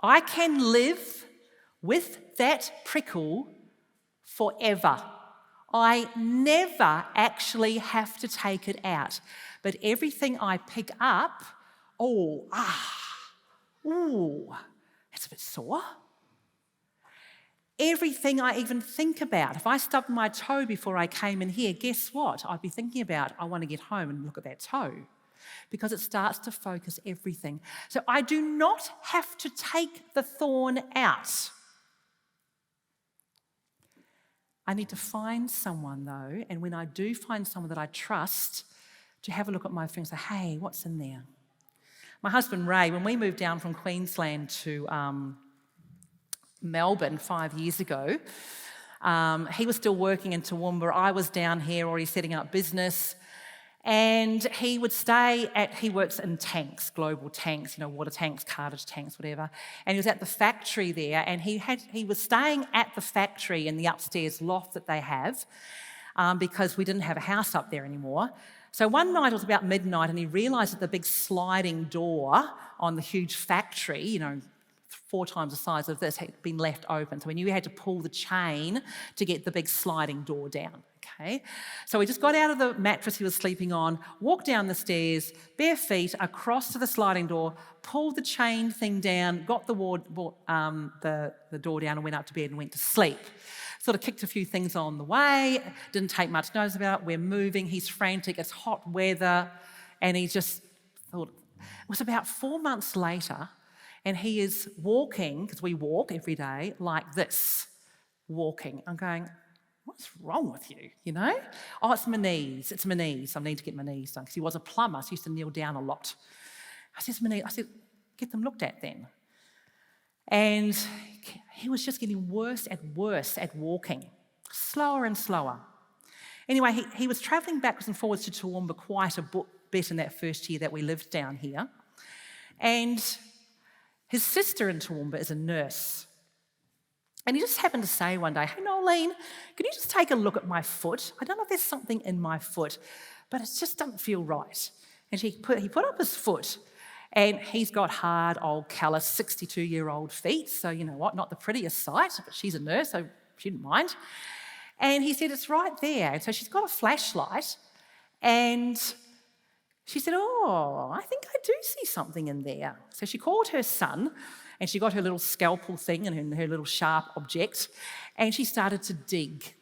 I can live with that prickle forever. I never actually have to take it out. But everything I pick up, it's a bit sore. Everything I even think about, if I stubbed my toe before I came in here, guess what? I'd be thinking about, I want to get home and look at that toe, because it starts to focus everything. So I do not have to take the thorn out. I need to find someone, though, and when I do find someone that I trust, to have a look at my finger and say, hey, what's in there? My husband, Ray, when we moved down from Queensland to Melbourne 5 years ago. He was still working in Toowoomba. I was down here already setting up business. And he works in tanks, global tanks, water tanks, cartage tanks, whatever. And he was at the factory there, and he was staying at the factory in the upstairs loft that they have, because we didn't have a house up there anymore. So one night, it was about midnight, and he realised that the big sliding door on the huge factory, 4 times the size of this, had been left open. So we knew we had to pull the chain to get the big sliding door down. Okay, so he just got out of the mattress he was sleeping on, walked down the stairs, bare feet, across to the sliding door, pulled the chain thing down, got the door down and went up to bed and went to sleep. Sort of kicked a few things on the way, didn't take much notice about it. We're moving, he's frantic, it's hot weather, and he just thought, it was about 4 months later, and he is walking, because we walk every day, like this, walking. I'm going, what's wrong with you, Oh, it's my knees. I need to get my knees done, because he was a plumber, so he used to kneel down a lot. I said, get them looked at then. And he was just getting worse at walking, slower and slower. Anyway, he was travelling backwards and forwards to Toowoomba quite a bit in that first year that we lived down here. And his sister in Toowoomba is a nurse. And he just happened to say one day, hey, Nolene, can you just take a look at my foot? I don't know if there's something in my foot, but it just doesn't feel right. And he put up his foot, and he's got hard, old, callous, 62-year-old feet. So you know what, not the prettiest sight, but she's a nurse, so she didn't mind. And he said, it's right there. And so she's got a flashlight, and she said, oh, I think I do see something in there. So she called her son, and she got her little scalpel thing and her little sharp object, and she started to dig.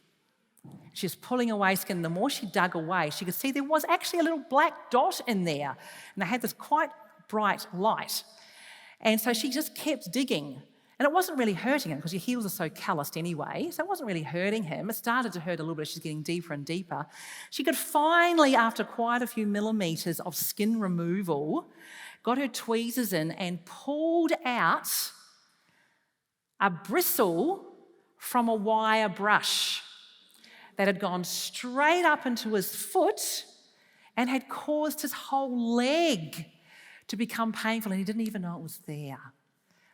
She was pulling away skin, and the more she dug away, she could see there was actually a little black dot in there, and they had this quite bright light. And so she just kept digging, and it wasn't really hurting him, because your heels are so calloused anyway, so it wasn't really hurting him. It started to hurt a little bit as she's getting deeper and deeper. She could finally, after quite a few millimetres of skin removal, got her tweezers in and pulled out a bristle from a wire brush that had gone straight up into his foot and had caused his whole leg to become painful, and he didn't even know it was there.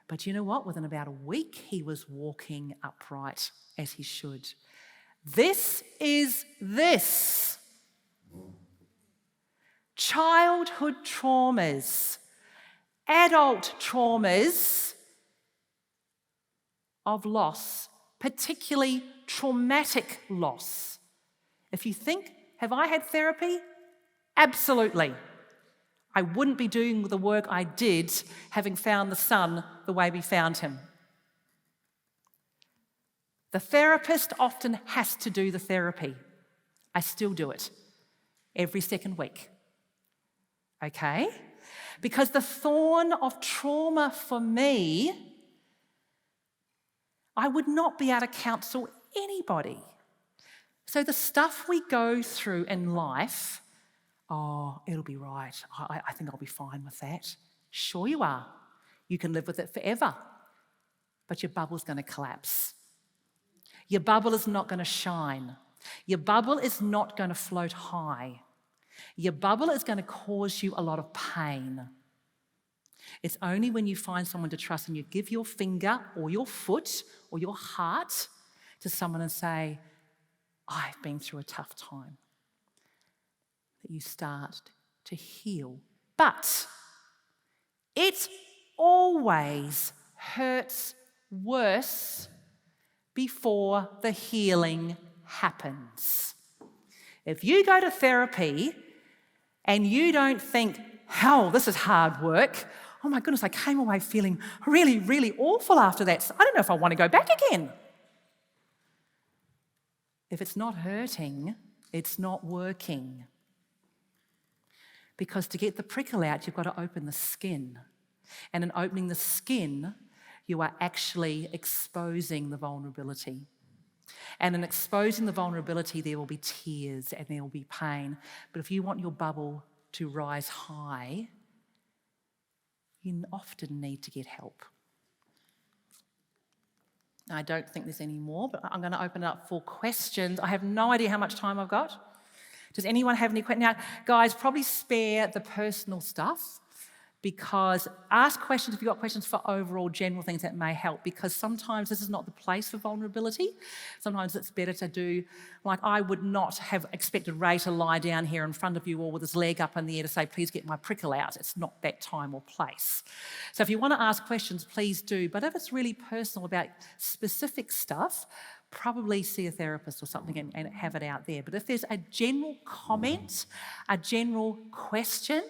But you know what? Within about a week, he was walking upright as he should. This is this. Childhood traumas, adult traumas of loss, particularly traumatic loss. If you think, have I had therapy? Absolutely. I wouldn't be doing the work I did having found the son the way we found him. The therapist often has to do the therapy. I still do it every second week. Okay? Because the thorn of trauma for me, I would not be able to counsel anybody. So the stuff we go through in life, oh, it'll be right. I think I'll be fine with that. Sure you are. You can live with it forever. But your bubble's going to collapse. Your bubble is not going to shine. Your bubble is not going to float high. Your bubble is going to cause you a lot of pain. It's only when you find someone to trust and you give your finger or your foot or your heart to someone and say, I've been through a tough time, that you start to heal. But it always hurts worse before the healing happens. If you go to therapy and you don't think, hell, this is hard work, oh my goodness, I came away feeling really, really awful after that, so I don't know if I want to go back again. If it's not hurting, it's not working. Because to get the prickle out, you've got to open the skin. And in opening the skin, you are actually exposing the vulnerability. And in exposing the vulnerability, there will be tears and there will be pain. But if you want your bubble to rise high, you often need to get help. I don't think there's any more, but I'm going to open it up for questions. I have no idea how much time I've got. Does anyone have any questions? Now, guys, probably spare the personal stuff, because ask questions if you've got questions for overall general things that may help, because sometimes this is not the place for vulnerability. Sometimes it's better to do, like I would not have expected Ray to lie down here in front of you all with his leg up in the air to say, please get my prickle out. It's not that time or place. So if you want to ask questions, please do. But if it's really personal about specific stuff, probably see a therapist or something and have it out there. But if there's a general comment, a general question,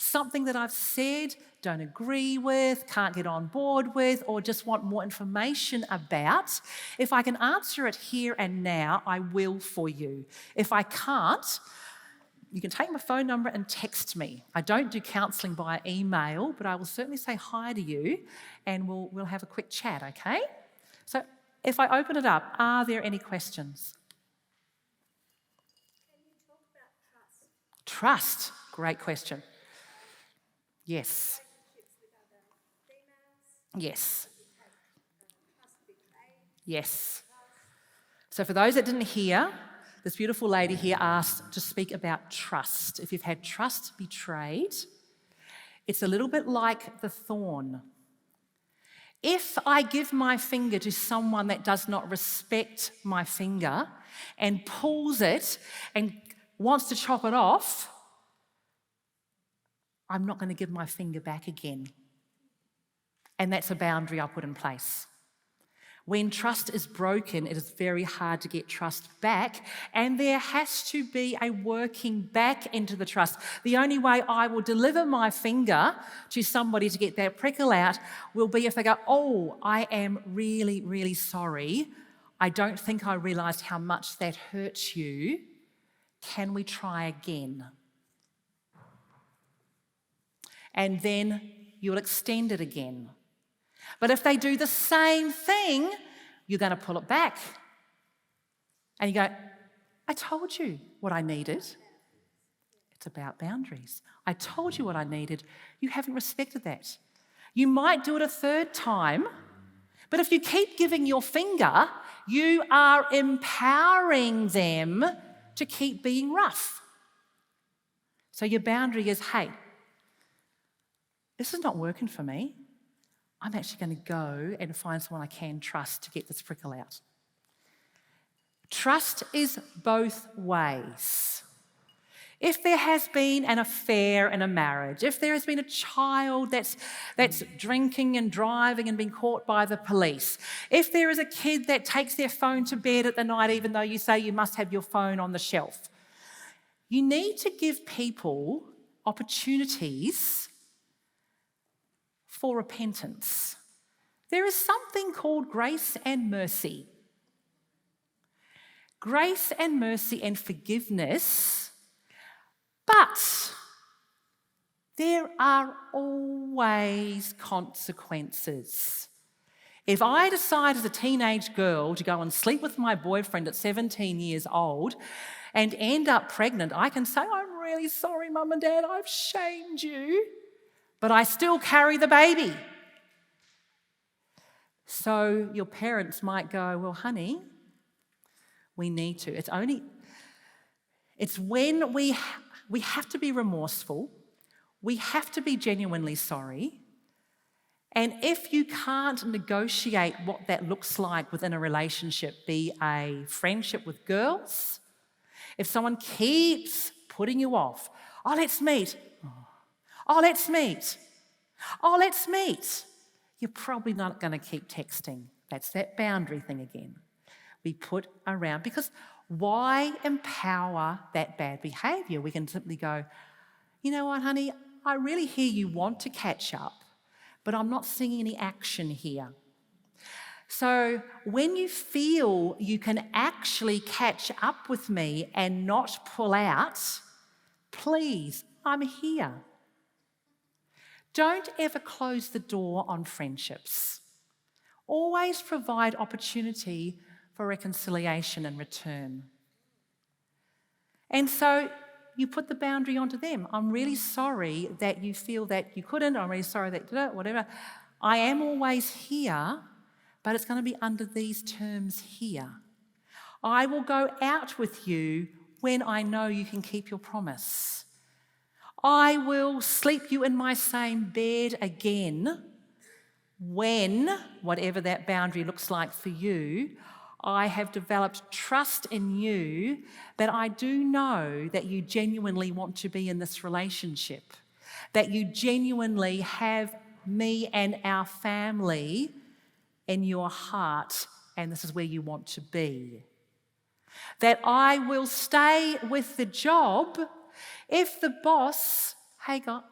something that I've said, don't agree with, can't get on board with, or just want more information about, if I can answer it here and now, I will for you. If I can't, you can take my phone number and text me. I don't do counselling via email, but I will certainly say hi to you and we'll have a quick chat, okay? So if I open it up, are there any questions? Can you talk about trust? Trust, great question. Yes. Relationships with other females? Yes. You have trust betrayed? Yes. So for those that didn't hear, this beautiful lady here asked to speak about trust. If you've had trust betrayed, it's a little bit like the thorn. If I give my finger to someone that does not respect my finger and pulls it and wants to chop it off, I'm not going to give my finger back again. And that's a boundary I put in place. When trust is broken, it is very hard to get trust back, and there has to be a working back into the trust. The only way I will deliver my finger to somebody to get that prickle out will be if they go, oh, I am really, really sorry. I don't think I realised how much that hurts you. Can we try again? And then you'll extend it again. But if they do the same thing, you're going to pull it back. And you go, I told you what I needed. It's about boundaries. I told you what I needed. You haven't respected that. You might do it a third time, but if you keep giving your finger, you are empowering them to keep being rough. So your boundary is, hey, this is not working for me. I'm actually going to go and find someone I can trust to get this prickle out. Trust is both ways. If there has been an affair in a marriage, if there has been a child that's drinking and driving and being caught by the police, if there is a kid that takes their phone to bed at the night even though you say you must have your phone on the shelf, you need to give people opportunities for repentance. There is something called grace and mercy. Grace and mercy and forgiveness, but there are always consequences. If I decide as a teenage girl to go and sleep with my boyfriend at 17 years old and end up pregnant, I can say, I'm really sorry, Mum and Dad, I've shamed you. But I still carry the baby. So your parents might go, well, honey, we need to. It's when we have to be remorseful. We have to be genuinely sorry. And if you can't negotiate what that looks like within a relationship, be a friendship with girls, if someone keeps putting you off, oh, let's meet. Oh, let's meet. Oh, let's meet. You're probably not going to keep texting. That's that boundary thing again. We put around, because why empower that bad behaviour? We can simply go, you know what, honey, I really hear you want to catch up, but I'm not seeing any action here. So when you feel you can actually catch up with me and not pull out, please, I'm here. Don't ever close the door on friendships. Always provide opportunity for reconciliation and return. And so you put the boundary onto them. I'm really sorry that you feel that you couldn't. I'm really sorry that you did it, whatever. I am always here, but it's going to be under these terms here. I will go out with you when I know you can keep your promise. I will sleep you in my same bed again when, whatever that boundary looks like for you, I have developed trust in you that I do know that you genuinely want to be in this relationship, that you genuinely have me and our family in your heart, and this is where you want to be. That I will stay with the job if the boss, hey God,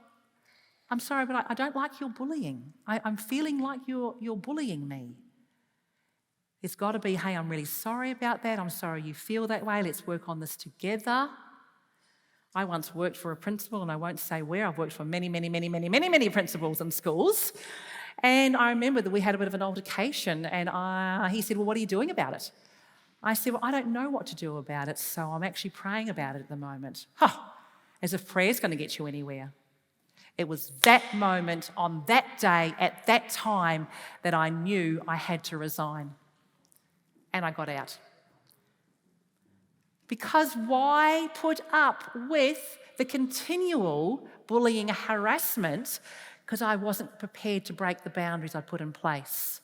I'm sorry, but I don't like your bullying. I'm feeling like you're bullying me. It's got to be, hey, I'm really sorry about that. I'm sorry you feel that way. Let's work on this together. I once worked for a principal, and I won't say where. I've worked for many principals in schools. And I remember that we had a bit of an altercation, and he said, well, what are you doing about it? I said, well, I don't know what to do about it, so I'm actually praying about it at the moment. As if prayer's going to get you anywhere. It was that moment, on that day, at that time, that I knew I had to resign. And I got out. Because why put up with the continual bullying and harassment? Because I wasn't prepared to break the boundaries I put in place.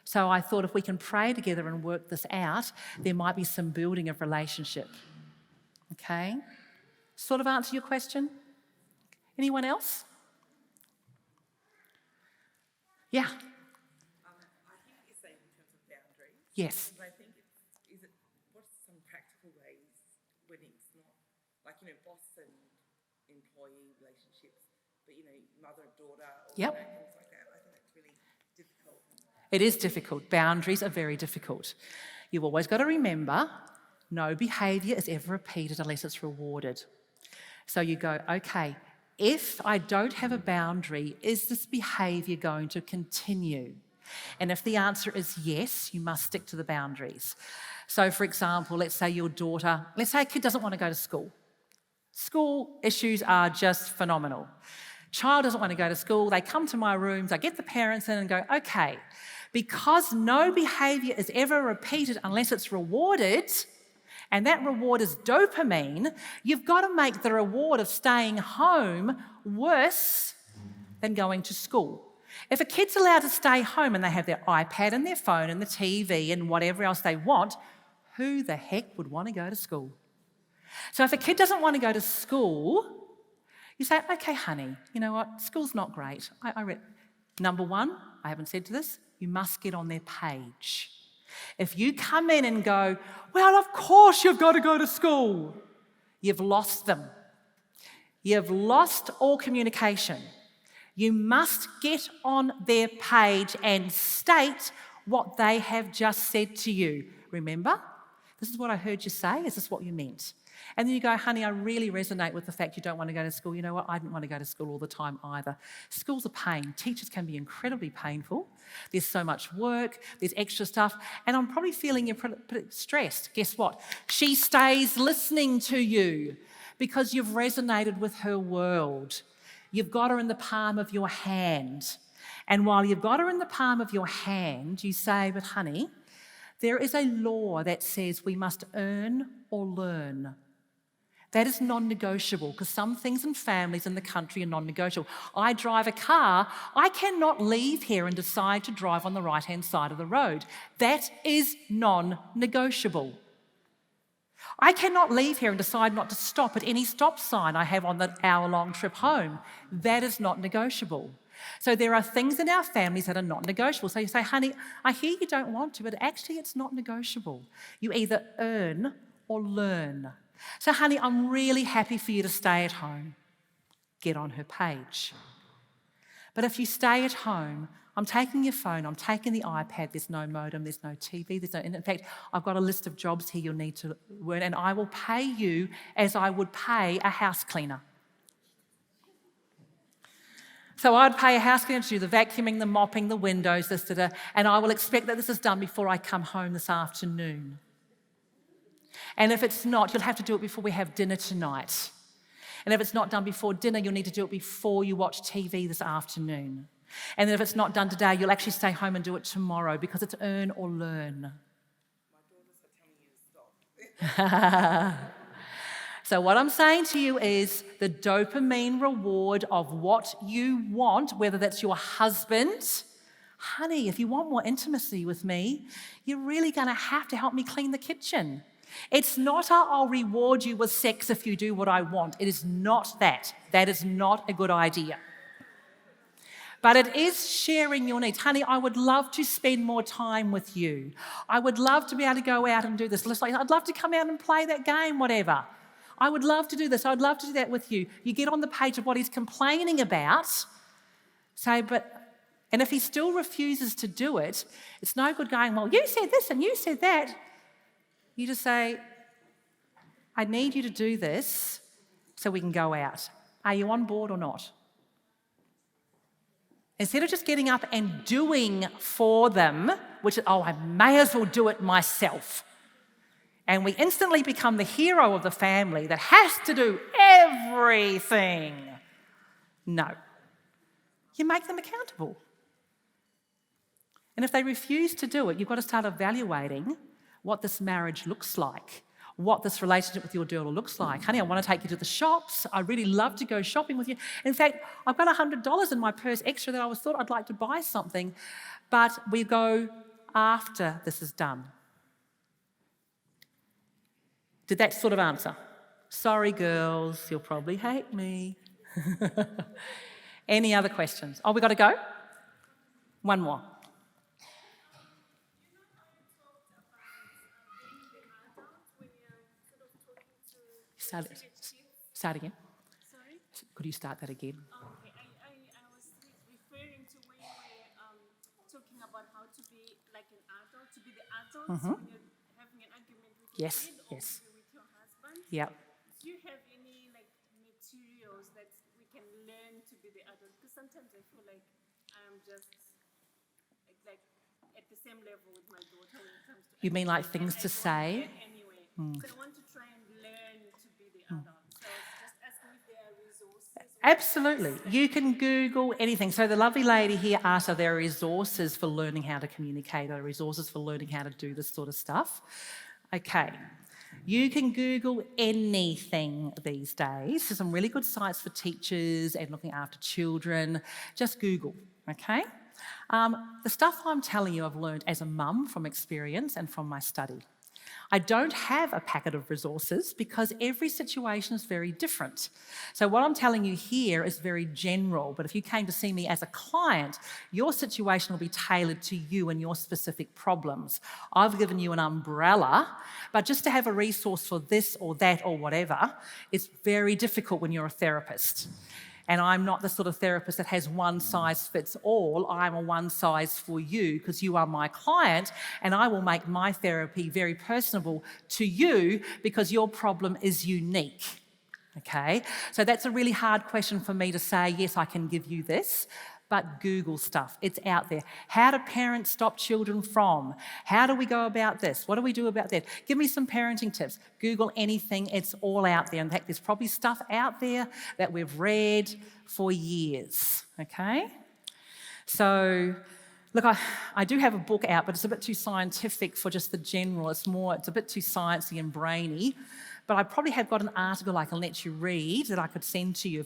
So I thought if we can pray together and work this out, there might be some building of relationship. Okay? Sort of answer your question? Anyone else? Yeah. I think you're saying in terms of boundaries. Yes. But I think what's some practical ways when it's not, like, boss and employee relationships, but, mother, daughter, or Yep. things like that. I think that's really difficult. It is difficult. Boundaries are very difficult. You've always got to remember, no behaviour is ever repeated unless it's rewarded. So you go, okay, if I don't have a boundary, is this behaviour going to continue? And if the answer is yes, you must stick to the boundaries. So, for example, let's say a kid doesn't want to go to school. School issues are just phenomenal. Child doesn't want to go to school, they come to my rooms, I get the parents in and go, okay, because no behaviour is ever repeated unless it's rewarded, and that reward is dopamine, you've got to make the reward of staying home worse than going to school. If a kid's allowed to stay home and they have their iPad and their phone and the TV and whatever else they want, who the heck would want to go to school? So if a kid doesn't want to go to school, you say, okay, honey, you know what, school's not great. Number one, I haven't said to this, you must get on their page. If you come in and go, well, of course you've got to go to school, you've lost them. You've lost all communication. You must get on their page and state what they have just said to you. Remember? This is what I heard you say. Is this what you meant? And then you go, honey, I really resonate with the fact you don't want to go to school. You know what? I didn't want to go to school all the time either. School's a pain. Teachers can be incredibly painful. There's so much work. There's extra stuff. And I'm probably feeling you're pretty stressed. Guess what? She stays listening to you because you've resonated with her world. You've got her in the palm of your hand. And while you've got her in the palm of your hand, you say, but honey, there is a law that says we must earn or learn. That is non-negotiable because some things in families in the country are non-negotiable. I drive a car. I cannot leave here and decide to drive on the right-hand side of the road. That is non-negotiable. I cannot leave here and decide not to stop at any stop sign I have on the hour-long trip home. That is not negotiable. So there are things in our families that are not negotiable. So you say, honey, I hear you don't want to, but actually it's not negotiable. You either earn or learn. So, honey, I'm really happy for you to stay at home. Get on her page. But if you stay at home, I'm taking your phone, I'm taking the iPad, there's no modem, there's no TV, in fact, I've got a list of jobs here you'll need to learn, and I will pay you as I would pay a house cleaner. So I'd pay a house cleaner to do the vacuuming, the mopping, the windows, and I will expect that this is done before I come home this afternoon. And if it's not, you'll have to do it before we have dinner tonight. And if it's not done before dinner, you'll need to do it before you watch TV this afternoon. And then if it's not done today, you'll actually stay home and do it tomorrow because it's earn or learn. My daughters are telling you to stop. So what I'm saying to you is the dopamine reward of what you want, whether that's your husband. Honey, if you want more intimacy with me, you're really going to have to help me clean the kitchen. It's not I'll reward you with sex if you do what I want. It is not that. That is not a good idea. But it is sharing your needs. Honey, I would love to spend more time with you. I would love to be able to go out and do this. I'd love to come out and play that game, whatever. I would love to do this. I'd love to do that with you. You get on the page of what he's complaining about. Say, and if he still refuses to do it, it's no good going, well, you said this and you said that. You just say, I need you to do this so we can go out. Are you on board or not? Instead of just getting up and doing for them, which is, I may as well do it myself. And we instantly become the hero of the family that has to do everything. No. You make them accountable. And if they refuse to do it, you've got to start evaluating what this marriage looks like, what this relationship with your daughter looks like. Honey, I want to take you to the shops. I really love to go shopping with you. In fact, I've got $100 in my purse extra that I thought I'd like to buy something, but we go after this is done. Did that sort of answer? Sorry, girls, you'll probably hate me. Any other questions? Oh, we got to go? One more. Start again. Sorry? Could you start that again? Okay, I was referring to when you were talking about how to be like an adult, to be the adult when you're having an argument with your Yes, kid or yes. maybe with your husband. Yep. Do you have any like materials that we can learn to be the adult? Because sometimes I feel like I'm just like at the same level with my daughter when it comes to. You mean like things to I don't say? get anyway. So I want to try and learn to be the adult. So just asking if there are resources. Absolutely. You can Google anything. So the lovely lady here asked, are there resources for learning how to communicate? Are there resources for learning how to do this sort of stuff? Okay. You can Google anything these days. There's some really good sites for teachers and looking after children. Just Google, okay? The stuff I'm telling you I've learned as a mum from experience and from my study. I don't have a packet of resources because every situation is very different. So what I'm telling you here is very general, but if you came to see me as a client, your situation will be tailored to you and your specific problems. I've given you an umbrella, but just to have a resource for this or that or whatever, it's very difficult when you're a therapist. And I'm not the sort of therapist that has one size fits all. I'm a one size for you because you are my client, and I will make my therapy very personable to you because your problem is unique. Okay? So that's a really hard question for me to say, yes, I can give you this. But Google stuff, it's out there. How do parents stop children from? How do we go about this? What do we do about that? Give me some parenting tips. Google anything, it's all out there. In fact, there's probably stuff out there that we've read for years, okay? So, look, I do have a book out, but it's a bit too scientific for just the general. It's a bit too sciencey and brainy. But I probably have got an article I can let you read that I could send to you.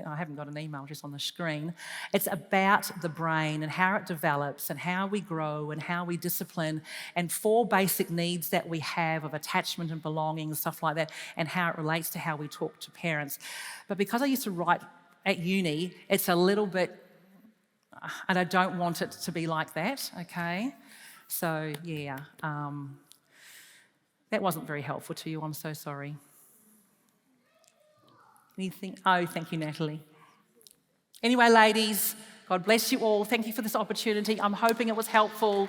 I haven't got an email just on the screen. It's about the brain and how it develops and how we grow and how we discipline and 4 basic needs that we have of attachment and belonging and stuff like that, and how it relates to how we talk to parents. But because I used to write at uni, it's a little bit, and I don't want it to be like that, okay? So, yeah. That wasn't very helpful to you, I'm so sorry. Anything? Oh, thank you, Natalie. Anyway, ladies, God bless you all. Thank you for this opportunity. I'm hoping it was helpful.